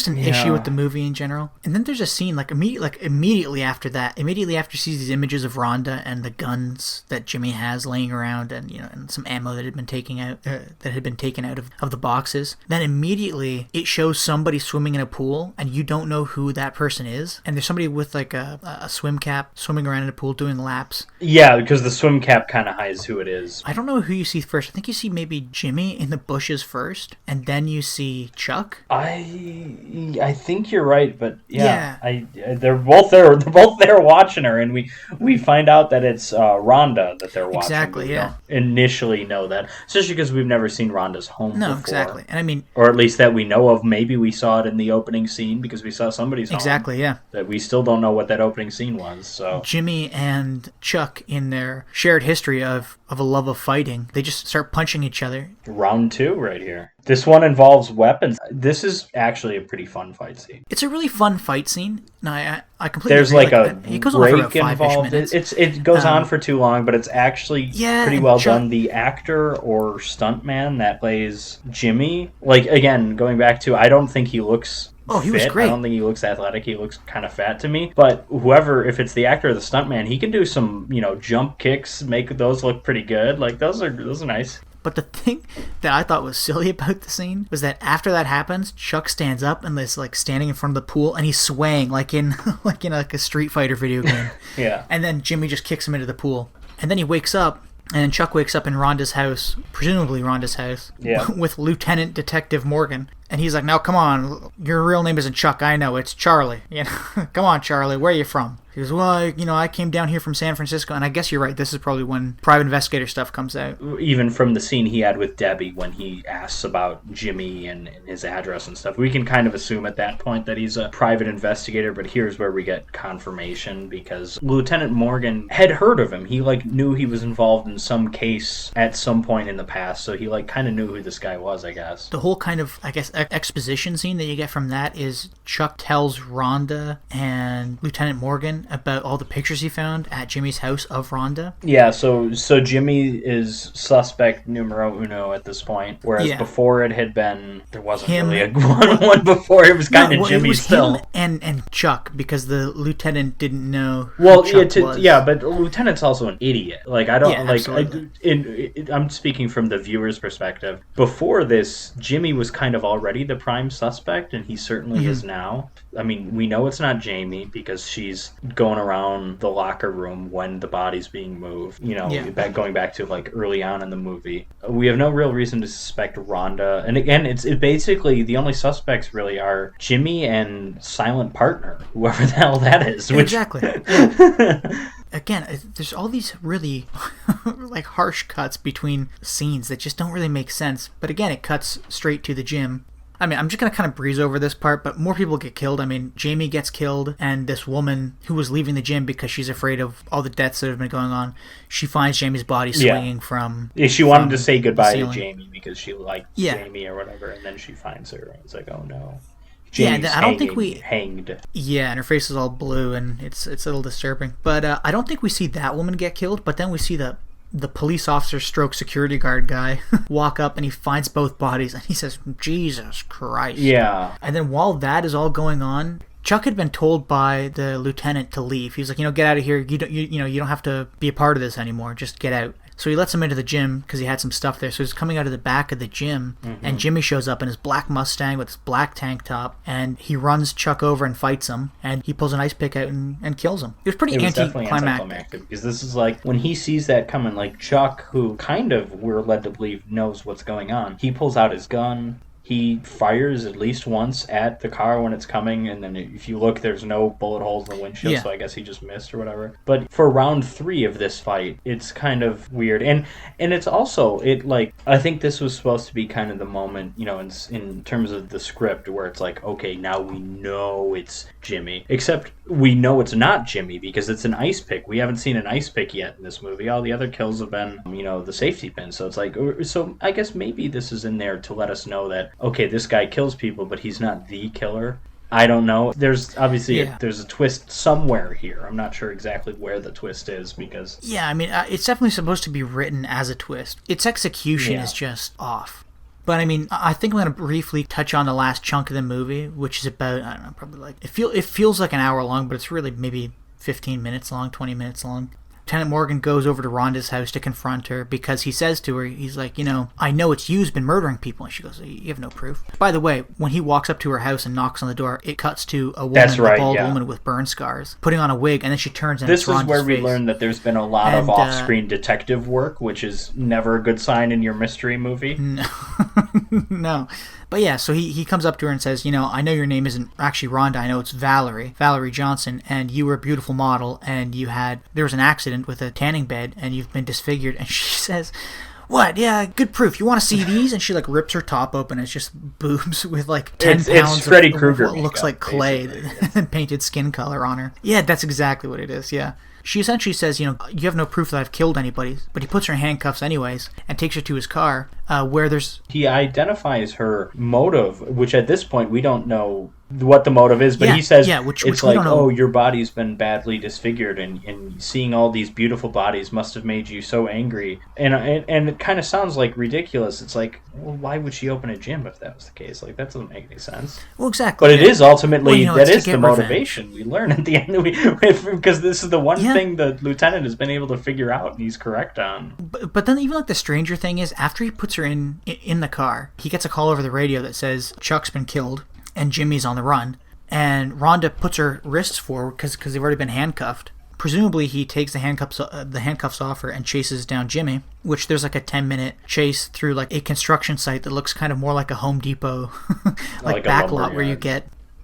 an issue with the movie in general. And then there's a scene immediately after that, immediately after he sees these images of Rhonda and the guns that Jimmy has laying around, and and some ammo that had been taken out of the boxes. Then immediately it shows somebody swimming in a pool, and you don't know who that person is. And there's somebody with a swim cap swimming around in a pool doing laps. Yeah, because the swim cap kind of hides who it is. I don't know who you see first. I think you see maybe Jimmy in the bushes first, and then you see Chuck. I think you're right, but they're both there. They're both there watching her, and we find out that it's Rhonda that they're watching. Exactly. We don't initially know that. Especially because we've never seen Rhonda's home before. No, exactly. And or at least that we know of. Maybe we saw it in the opening scene because we saw somebody's home. Exactly, yeah. That we still don't know what that opening scene was. So Jimmy and Chuck, in their shared history of a love of fighting, they just start punching each other. Round 2 right here. This one involves weapons. This is actually a pretty fun fight scene. It's a really fun fight scene. No, I completely There's agree. like a it goes on for about break 5-ish involved. minutes. It goes on for too long, but it's actually pretty well Chuck, done. The actor or stuntman that plays Jimmy, like, again, going back to, I don't think he looks he was fit. great. I don't think he looks athletic. He looks kind of fat to me. But whoever, if it's the actor or the stuntman, he can do some, jump kicks, make those look pretty good. Like, those are nice. But the thing that I thought was silly about the scene was that after that happens, Chuck stands up and is like standing in front of the pool and he's swaying like in a Street Fighter video game. Yeah. And then Jimmy just kicks him into the pool. And then he wakes up, and then Chuck wakes up in Rhonda's house, presumably Rhonda's house, with Lieutenant Detective Morgan. And he's like, "Now come on, your real name isn't Chuck, I know, it's Charlie. Come on, Charlie, where are you from?" He goes, "Well, I came down here from San Francisco." And I guess you're right, this is probably when private investigator stuff comes out. Even from the scene he had with Debbie when he asks about Jimmy and his address and stuff, we can kind of assume at that point that he's a private investigator, but here's where we get confirmation, because Lieutenant Morgan had heard of him. He, knew he was involved in some case at some point in the past, so he, kind of knew who this guy was, I guess. The whole kind of, I guess, exposition scene that you get from that is Chuck tells Rhonda and Lieutenant Morgan about all the pictures he found at Jimmy's house of Rhonda. Yeah, so Jimmy is suspect numero uno at this point, whereas before it had been, there wasn't really a one before. It was kind of Jimmy still. Him and Chuck, because the lieutenant didn't know who Chuck was. Yeah, but the lieutenant's also an idiot. I'm speaking from the viewer's perspective. Before this, Jimmy was kind of already the prime suspect, and he certainly is now. I mean, we know it's not Jamie because she's going around the locker room when the body's being moved. Going back to early on in the movie, we have no real reason to suspect Rhonda. And again, it's basically the only suspects really are Jimmy and silent partner, whoever the hell that is. Exactly. Again, there's all these really harsh cuts between scenes that just don't really make sense. But again, it cuts straight to the gym. I mean, I'm just going to kind of breeze over this part, but more people get killed. I mean, Jamie gets killed, and this woman who was leaving the gym because she's afraid of all the deaths that have been going on, she finds Jamie's body swinging from... Yeah, she wanted to say goodbye to Jamie because she liked Jamie or whatever, and then she finds her, and it's like, oh no. Jamie's I don't think we hanged. Yeah, and her face is all blue, and it's a little disturbing. But I don't think we see that woman get killed, but then we see the police officer stroke security guard guy walk up, and he finds both bodies, and he says, "Jesus Christ." Yeah. And then while that is all going on, Chuck had been told by the lieutenant to leave. He was like, get out of here. You don't have to be a part of this anymore. Just get out. So he lets him into the gym because he had some stuff there. So he's coming out of the back of the gym, and Jimmy shows up in his black Mustang with his black tank top, and he runs Chuck over and fights him, and he pulls an ice pick out and kills him. It was pretty anticlimactic. Because this is when he sees that coming, Chuck, who kind of, we're led to believe, knows what's going on, he pulls out his gun. He fires at least once at the car when it's coming, and then if you look, there's no bullet holes in the windshield, so I guess he just missed or whatever. But for round 3 of this fight, it's kind of weird. And it's also, I think this was supposed to be kind of the moment, in terms of the script, where it's okay, now we know it's Jimmy. Except we know it's not Jimmy because it's an ice pick. We haven't seen an ice pick yet in this movie. All the other kills have been, the safety pin. So it's so I guess maybe this is in there to let us know that, okay, this guy kills people, but he's not the killer. I don't know. There's obviously there's a twist somewhere here. I'm not sure exactly where the twist is because... Yeah, I mean, it's definitely supposed to be written as a twist. Its execution is just off. But I mean, I think I'm going to briefly touch on the last chunk of the movie, which is about, I don't know, probably it feels like an hour long, but it's really maybe 15 minutes long, 20 minutes long. Lieutenant Morgan goes over to Rhonda's house to confront her because he says to her, he's like, I know it's you's been murdering people. And she goes, you have no proof. By the way, when he walks up to her house and knocks on the door, it cuts to a woman, a bald woman with burn scars, putting on a wig, and then she turns and this it's Rhonda's is where we face. learn that there's been a lot of off-screen detective work, which is never a good sign in your mystery movie. No. No. But yeah, so he comes up to her and says, I know your name isn't actually Rhonda, I know it's Valerie Johnson, and you were a beautiful model, and there was an accident with a tanning bed, and you've been disfigured. And she says, what? Yeah, good proof. You want to see these? And she like rips her top open. It's just boobs with like 10 pounds it's Freddy of Krueger what looks like clay and painted skin color on her. Yeah, that's exactly what it is. Yeah. She essentially says, you have no proof that I've killed anybody, but he puts her in handcuffs anyways and takes her to his car, where there's... He identifies her motive, which at this point we don't know what the motive is, but he says it's like, oh, your body's been badly disfigured, and seeing all these beautiful bodies must have made you so angry. And it kind of sounds like ridiculous. It's like, well, why would she open a gym if that was the case? Like, that doesn't make any sense. Well, exactly. But it is ultimately, that is the motivation. Revenge. We learn at the end, because this is the one thing the lieutenant has been able to figure out, and he's correct on. But then even like the stranger thing is, after he puts her in the car, he gets a call over the radio that says Chuck's been killed and Jimmy's on the run, and Rhonda puts her wrists forward because they've already been handcuffed. Presumably he takes the handcuffs off her and chases down Jimmy, which there's like a 10-minute chase through like a construction site that looks kind of more like a Home Depot like backlot where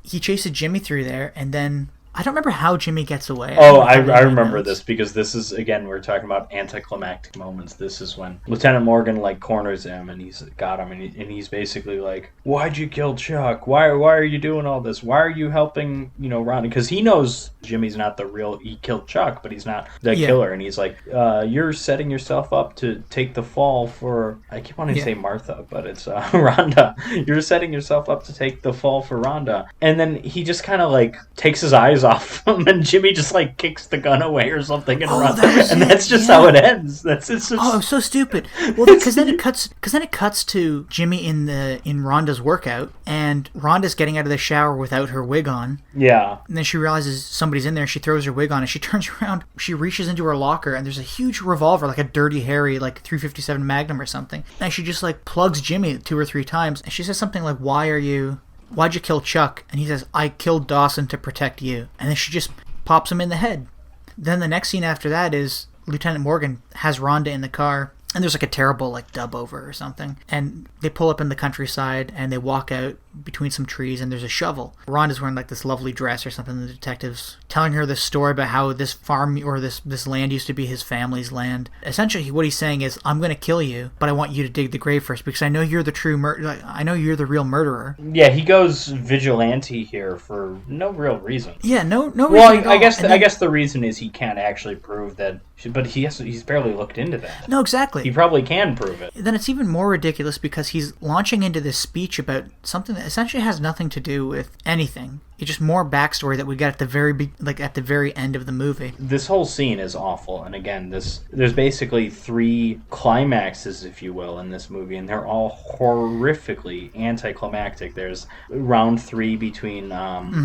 he chases Jimmy through there, and then I don't remember how Jimmy gets away. I remember this, because this is, again, we're talking about anticlimactic moments. This is when Lieutenant Morgan like corners him, and he's got him, and he's basically like, "Why'd you kill Chuck? Why are you doing all this? Why are you helping Ronnie?" Because he knows Jimmy's not he killed Chuck, but he's not the killer, and he's like, "You're setting yourself up to take the fall for." I keep wanting to say Martha, but it's Rhonda. You're setting yourself up to take the fall for Rhonda, and then he just kind of like takes his eyes off him, and Jimmy just like kicks the gun away or something and runs, and that's just how it ends. It's just... so stupid. Well, because then it cuts to Jimmy in Rhonda's workout, and Rhonda's getting out of the shower without her wig on. Yeah. And then she realizes somebody's in there. She throws her wig on, and she turns around. She reaches into her locker, and there's a huge revolver, like a Dirty Harry, like 357 Magnum or something. And she just like plugs Jimmy 2 or 3 times, and she says something like, "Why'd you kill Chuck?" And he says, "I killed Dawson to protect you." And then she just pops him in the head. Then the next scene after that is Lieutenant Morgan has Rhonda in the car, and there's like a terrible like dub over or something. And they pull up in the countryside, and they walk out between some trees, and there's a shovel. Rhonda's wearing like this lovely dress or something. The detective's telling her this story about how this farm or this land used to be his family's land. Essentially, what he's saying is, "I'm going to kill you, but I want you to dig the grave first, because I know you're the I know you're the real murderer." Yeah, he goes vigilante here for no real reason. Yeah, no reason. Well, I guess the reason is he can't actually prove that, but he's barely looked into that. No, exactly. He probably can prove it. Then it's even more ridiculous because he's launching into this speech about something that essentially has nothing to do with anything. It's just more backstory that we get at the very end of the movie. This whole scene is awful, and again, there's basically 3 climaxes, if you will, in this movie, and they're all horrifically anticlimactic. There's round 3 between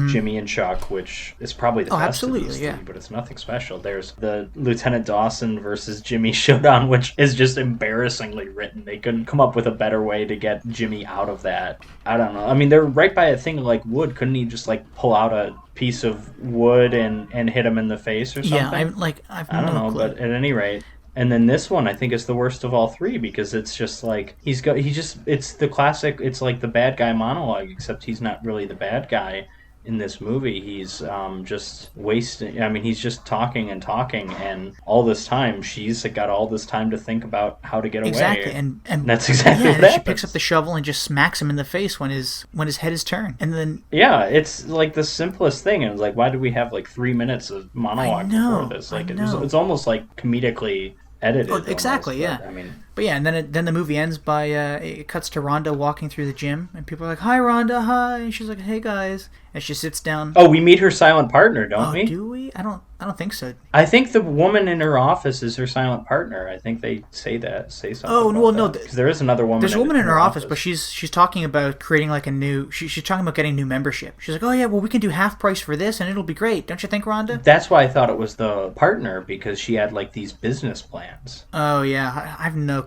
Jimmy and Chuck, which is probably the best of these 3, but it's nothing special. There's the Lieutenant Dawson versus Jimmy showdown, which is just embarrassingly written. They couldn't come up with a better way to get Jimmy out of that. I don't know. I mean, they're right by a thing like wood. Couldn't he just like pull out a piece of wood and hit him in the face or something? Yeah, I don't know, but at any rate. And then this one, I think, is the worst of all 3, because it's just like it's the classic. It's like the bad guy monologue, except he's not really the bad guy in this movie. He's just wasting. I mean, he's just talking, and all this time she's got all this time to think about how to get away. Exactly, and that's exactly what happens. She picks up the shovel and just smacks him in the face when his head is turned, and then it's like the simplest thing. And it's like, why do we have like 3 minutes of monologue before this? Like it's almost like comedically edited. Oh, exactly, almost, yeah. I mean. But yeah, and then the movie ends by it cuts to Rhonda walking through the gym, and people are like, "Hi, Rhonda, hi." And she's like, "Hey, guys," and she sits down. Oh, we meet her silent partner, don't we? Do we? I don't think so. I think the woman in her office is her silent partner. I think they say something. Oh, well, no, because there is another woman. There's a woman in her office, but she's talking about creating like a new. She's talking about getting new membership. She's like, "Oh yeah, well we can do half price for this, and it'll be great, don't you think, Rhonda?" That's why I thought it was the partner, because she had like these business plans. Oh yeah,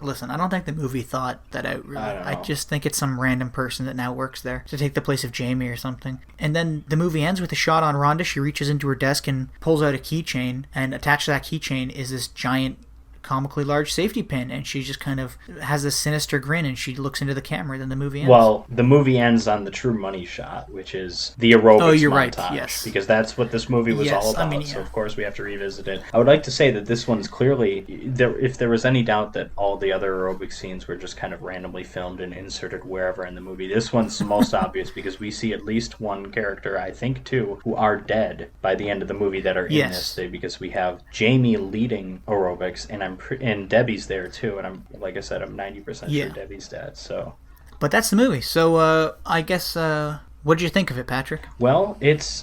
listen. I don't think the movie thought that out really. I just think it's some random person that now works there to take the place of Jamie or something. And then the movie ends with a shot on Rhonda. She reaches into her desk and pulls out a keychain, and attached to that keychain is this giant comically large safety pin, and she just kind of has this sinister grin, and she looks into the camera, then the movie ends. Well, the movie ends on the true money shot, which is the aerobics you're montage. right, yes. Because that's what this movie was all about. So, of course, we have to revisit it. I would like to say that this one's clearly, if there was any doubt that all the other aerobic scenes were just kind of randomly filmed and inserted wherever in the movie, this one's the most obvious because we see at least one character, I think two, who are dead by the end of the movie that are in this thing, because we have Jamie leading aerobics, and Debbie's there too, and I'm, like I said, I'm 90% sure Debbie's dead. So, but that's the movie. So I guess what did you think of it, Patrick? Well,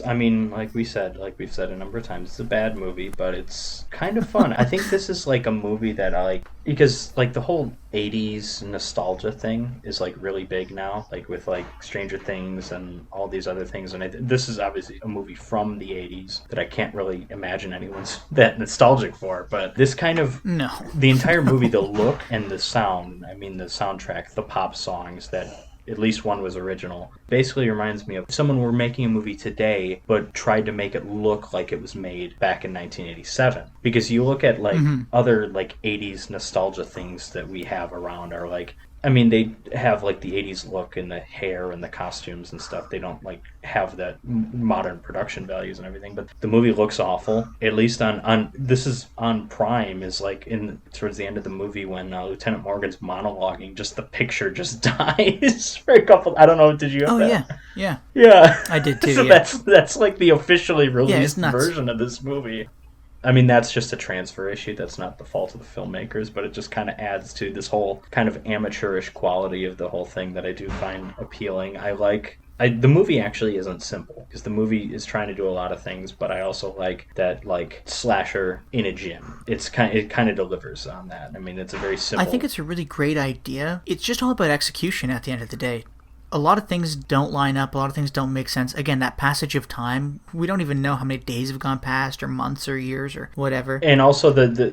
I mean, like we've said a number of times, it's a bad movie, but it's kind of fun. I think this is like a movie that I like because like the whole 80s nostalgia thing is like really big now, like with like Stranger Things and all these other things. And this is obviously a movie from the 80s that I can't really imagine anyone's that nostalgic for. But this kind of the entire movie, the look and the sound, I mean the soundtrack, the pop songs that at least one was original, basically reminds me of if someone were making a movie today but tried to make it look like it was made back in 1987. Because you look at like other like 80s nostalgia things that we have around are like, I mean, they have like the 80s look and the hair and the costumes and stuff. They don't like have that modern production values and everything, but the movie looks awful. At least on this is on Prime, is like towards the end of the movie when Lieutenant Morgan's monologuing, just the picture just dies for a couple. I don't know. Did you have that? Yeah. I did too. So that's like the officially released version of this movie. I mean, that's just a transfer issue. That's not the fault of the filmmakers, but it just kind of adds to this whole kind of amateurish quality of the whole thing that I do find appealing. The movie actually isn't simple because the movie is trying to do a lot of things, but I also like that like slasher in a gym. It kind of delivers on that. I mean, it's a very simple. I think it's a really great idea. It's just all about execution at the end of the day. A lot of things don't line up. A lot of things don't make sense. Again, that passage of time, we don't even know how many days have gone past or months or years or whatever. And also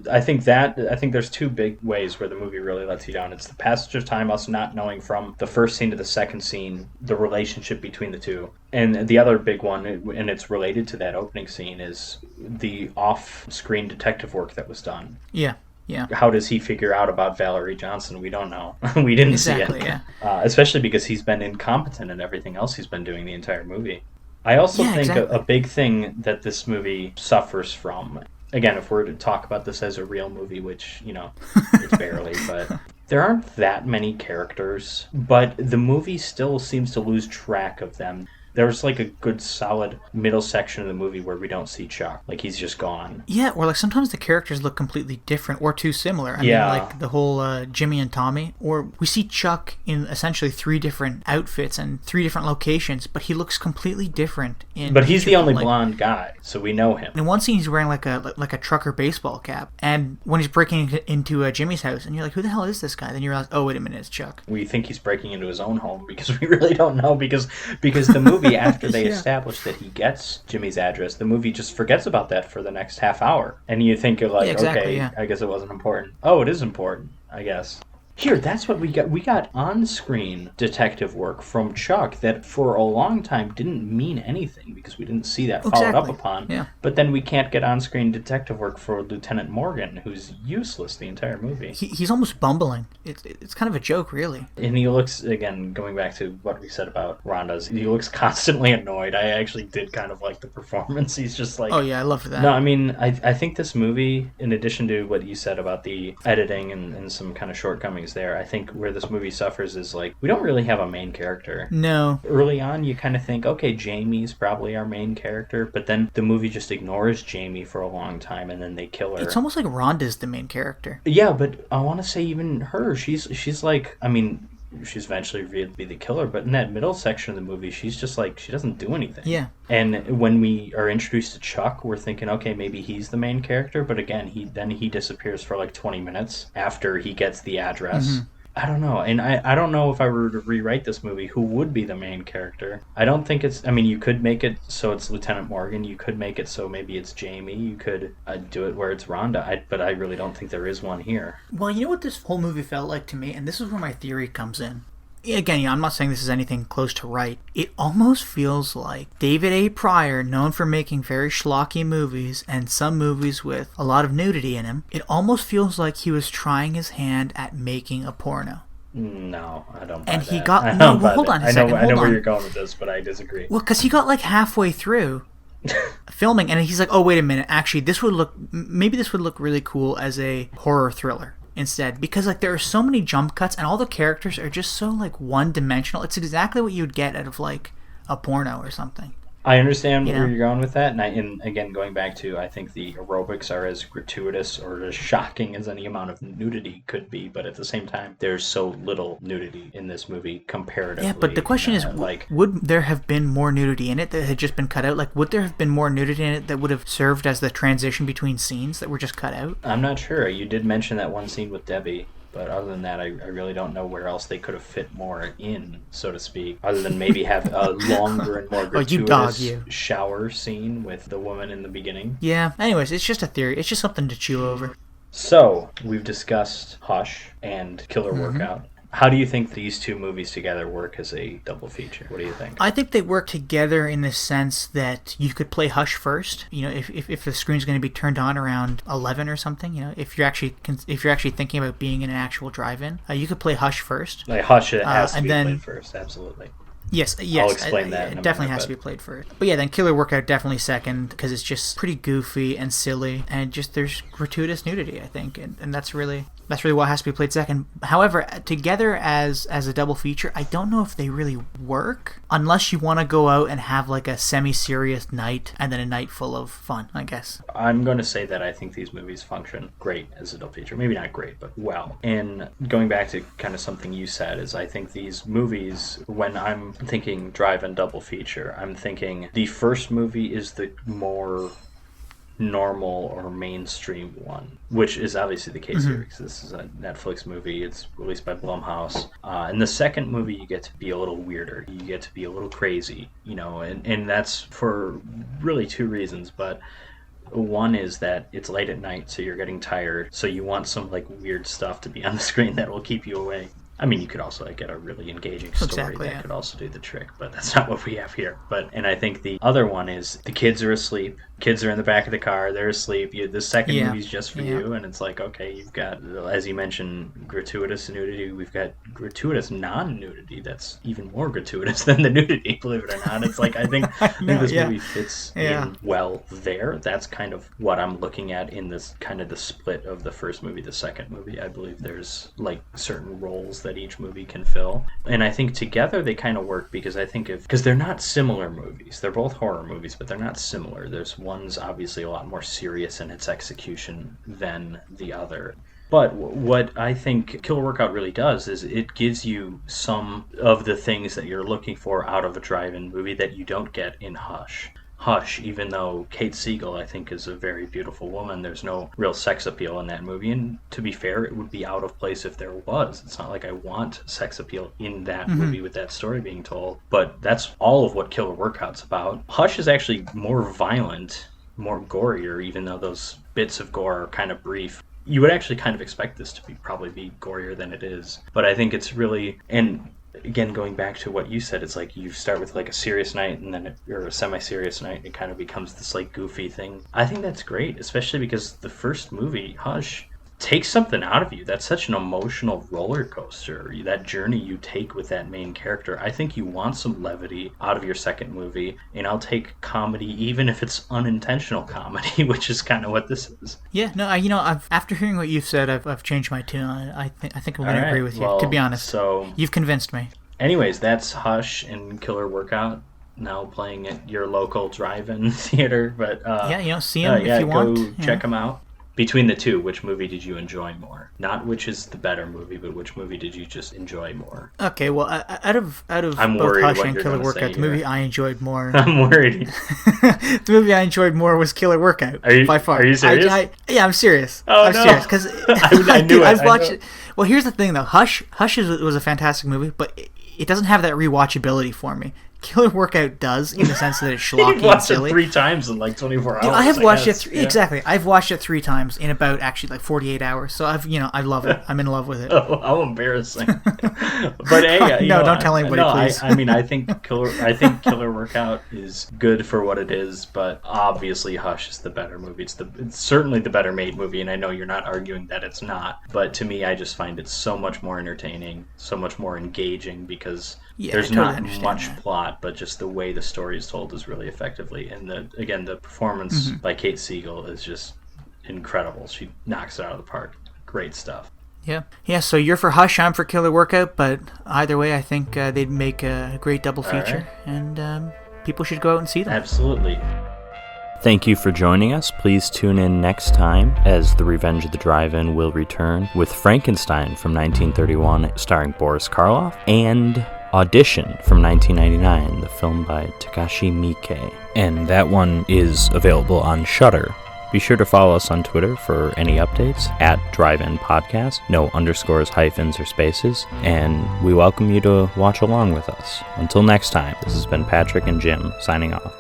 I think there's two big ways where the movie really lets you down. It's the passage of time, us not knowing from the first scene to the second scene the relationship between the two. And the other big one, and it's related to that opening scene, is the off-screen detective work that was done. Yeah. How does he figure out about Valerie Johnson? We don't know. We didn't see it. Yeah. Especially because he's been incompetent in everything else he's been doing the entire movie. I also think a big thing that this movie suffers from, again, if we're to talk about this as a real movie, which, it's barely, but there aren't that many characters, but the movie still seems to lose track of them. There's like a good solid middle section of the movie where we don't see Chuck. Like he's just gone. Yeah, or like sometimes the characters look completely different or too similar. I mean, like the whole Jimmy and Tommy. Or we see Chuck in essentially 3 different outfits and 3 different locations, but he looks completely different. But he's the only blonde guy, so we know him. In one scene he's wearing like a trucker baseball cap. And when he's breaking into Jimmy's house, and you're like, who the hell is this guy? Then you realize, oh, wait a minute, it's Chuck. We think he's breaking into his own home because we really don't know because the movie, after they establish that he gets Jimmy's address, the movie just forgets about that for the next half hour. And you think you're like, I guess it wasn't important. Oh, it is important, I guess. Here, that's what we got. We got on-screen detective work from Chuck that for a long time didn't mean anything because we didn't see that followed up upon. Yeah. But then we can't get on-screen detective work for Lieutenant Morgan, who's useless the entire movie. He's almost bumbling. It's kind of a joke, really. And he looks, again, going back to what we said about Rhonda's, he looks constantly annoyed. I actually did kind of like the performance. He's just like... Oh, yeah, I loved that. No, I mean, I think this movie, in addition to what you said about the editing and some kind of shortcomings there, I think where this movie suffers is like we don't really have a main character. No. Early on you kind of think, okay, Jamie's probably our main character, but then the movie just ignores Jamie for a long time and then they kill her. It's almost like Rhonda's the main character. Yeah, but I want to say even her, she's like, I mean, she's eventually revealed to be the killer, but in that middle section of the movie, she's just like, she doesn't do anything. Yeah. And when we are introduced to Chuck, we're thinking, okay, maybe he's the main character, but again, he disappears for like 20 minutes after he gets the address. Mm-hmm. I don't know, and I don't know if I were to rewrite this movie, who would be the main character. I don't think it's, I mean, you could make it so it's Lieutenant Morgan, you could make it so maybe it's Jamie, you could do it where it's Rhonda, but I really don't think there is one here. Well, you know what this whole movie felt like to me, and this is where my theory comes in. again, I'm not saying this is anything close to right. It almost feels like David A. Pryor, known for making very schlocky movies and some movies with a lot of nudity in him, it almost feels like he was trying his hand at making a porno. No, I don't buy and that. he got no. Well, hold on a second. I know where you're going with this, but I disagree. Well, because he got like halfway through filming, and he's like, "Oh, wait a minute. Actually, this would look really cool as a horror thriller instead." Because like there are so many jump cuts, and all the characters are just so like one dimensional. It's exactly what you'd get out of like a porno or something. I understand where you're going with that, and again, going back to, I think the aerobics are as gratuitous or as shocking as any amount of nudity could be, but at the same time, there's so little nudity in this movie comparatively. Yeah, but the question is, would there have been more nudity in it that had just been cut out? Like, would there have been more nudity in it that would have served as the transition between scenes that were just cut out? I'm not sure. You did mention that one scene with Debbie. But other than that, I really don't know where else they could have fit more in, so to speak, other than maybe have a longer and more gratuitous shower scene with the woman in the beginning. Yeah, anyways, it's just a theory. It's just something to chew over. So, we've discussed Hush and Killer Workout. How do you think these two movies together work as a double feature? What do you think? I think they work together in the sense that you could play Hush first. You know, if the screen's going to be turned on around 11 or something, you know, if you're actually thinking about being in an actual drive-in, you could play Hush first. Like Hush, it has to be played first, absolutely. Yes. I'll explain that. It definitely has to be played first. But yeah, then Killer Workout definitely second because it's just pretty goofy and silly, and just there's gratuitous nudity, I think, and that's really what has to be played second. However, together as a double feature, I don't know if they really work unless you want to go out and have like a semi-serious night and then a night full of fun, I guess. I'm going to say that I think these movies function great as a double feature. Maybe not great, but well. And going back to kind of something you said is I think these movies, when I'm thinking drive-in double feature, I'm thinking the first movie is the more normal or mainstream one, which is obviously the case here because this is a Netflix movie. It's released by Blumhouse. In the second movie, you get to be a little weirder. You get to be a little crazy, you know, and that's for really two reasons. But one is that it's late at night, so you're getting tired. So you want some like weird stuff to be on the screen that will keep you awake. I mean, you could also like get a really engaging story that could also do the trick, but that's not what we have here. And I think the other one is the kids are asleep. Kids are in the back of the car. They're asleep. The second movie's just for you, and it's like, okay, you've got, as you mentioned, gratuitous nudity. We've got gratuitous non-nudity that's even more gratuitous than the nudity, believe it or not. It's like, I think this movie fits in well there. That's kind of what I'm looking at in this kind of the split of the first movie, the second movie. I believe there's like certain roles that each movie can fill. And I think together they kind of work because because they're not similar movies. They're both horror movies, but they're not similar. One's obviously a lot more serious in its execution than the other. But what I think Killer Workout really does is it gives you some of the things that you're looking for out of a drive-in movie that you don't get in Hush. Hush, even though Kate Siegel, I think, is a very beautiful woman, there's no real sex appeal in that movie. And to be fair, it would be out of place if there was. It's not like I want sex appeal in that movie with that story being told. But that's all of what Killer Workout's about. Hush is actually more violent, more gorier, even though those bits of gore are kind of brief. You would actually kind of expect this to probably be gorier than it is. But I think it's really... and again, going back to what you said, it's like you start with like a serious night and then or a semi-serious night, and it kind of becomes this like goofy thing. I think that's great, especially because the first movie, Hush, takes something out of you. That's such an emotional roller coaster, that journey you take with that main character. I think you want some levity out of your second movie, and I'll take comedy even if it's unintentional comedy, which is kind of what this is. Yeah, no, after hearing what you've said, I've changed my tune on it. I think I'm going to agree with you, to be honest. So you've convinced me. Anyways, that's Hush and Killer Workout, now playing at your local drive-in theater. But see them if you want. Go check them out. Between the two, which movie did you enjoy more? Not which is the better movie, but which movie did you just enjoy more? Okay, well, out of both Hush and Killer Workout, the movie I enjoyed more... I'm worried. The movie I enjoyed more was Killer Workout, by far. Are you serious? Yeah, I'm serious. I'm serious, because I knew I've watched it. Well, here's the thing, though. Hush was a fantastic movie, but it doesn't have that rewatchability for me. Killer Workout does, in the sense that it's schlocky You and watched silly. it 3 times in like 24 hours. I have watched it yeah. exactly. I've watched it 3 times in about actually like 48 hours. So I love it. I'm in love with it. Oh, how embarrassing! But hey, No, don't tell anybody, please. I mean, I think Killer Workout is good for what it is, but obviously Hush is the better movie. It's certainly the better made movie, and I know you're not arguing that it's not. But to me, I just find it so much more entertaining, so much more engaging because there's not much plot, but just the way the story is told is really effectively. And the performance by Kate Siegel is just incredible. She knocks it out of the park. Great stuff. Yeah. So you're for Hush, I'm for Killer Workout, but either way, I think they'd make a great double feature, and people should go out and see them. Absolutely. Thank you for joining us. Please tune in next time as The Revenge of the Drive-In will return with Frankenstein from 1931 starring Boris Karloff and Audition from 1999, the film by Takashi Miike. And that one is available on Shudder. Be sure to follow us on Twitter for any updates at Drive-In Podcast, no underscores, hyphens, or spaces, and we welcome you to watch along with us. Until next time, this has been Patrick and Jim signing off.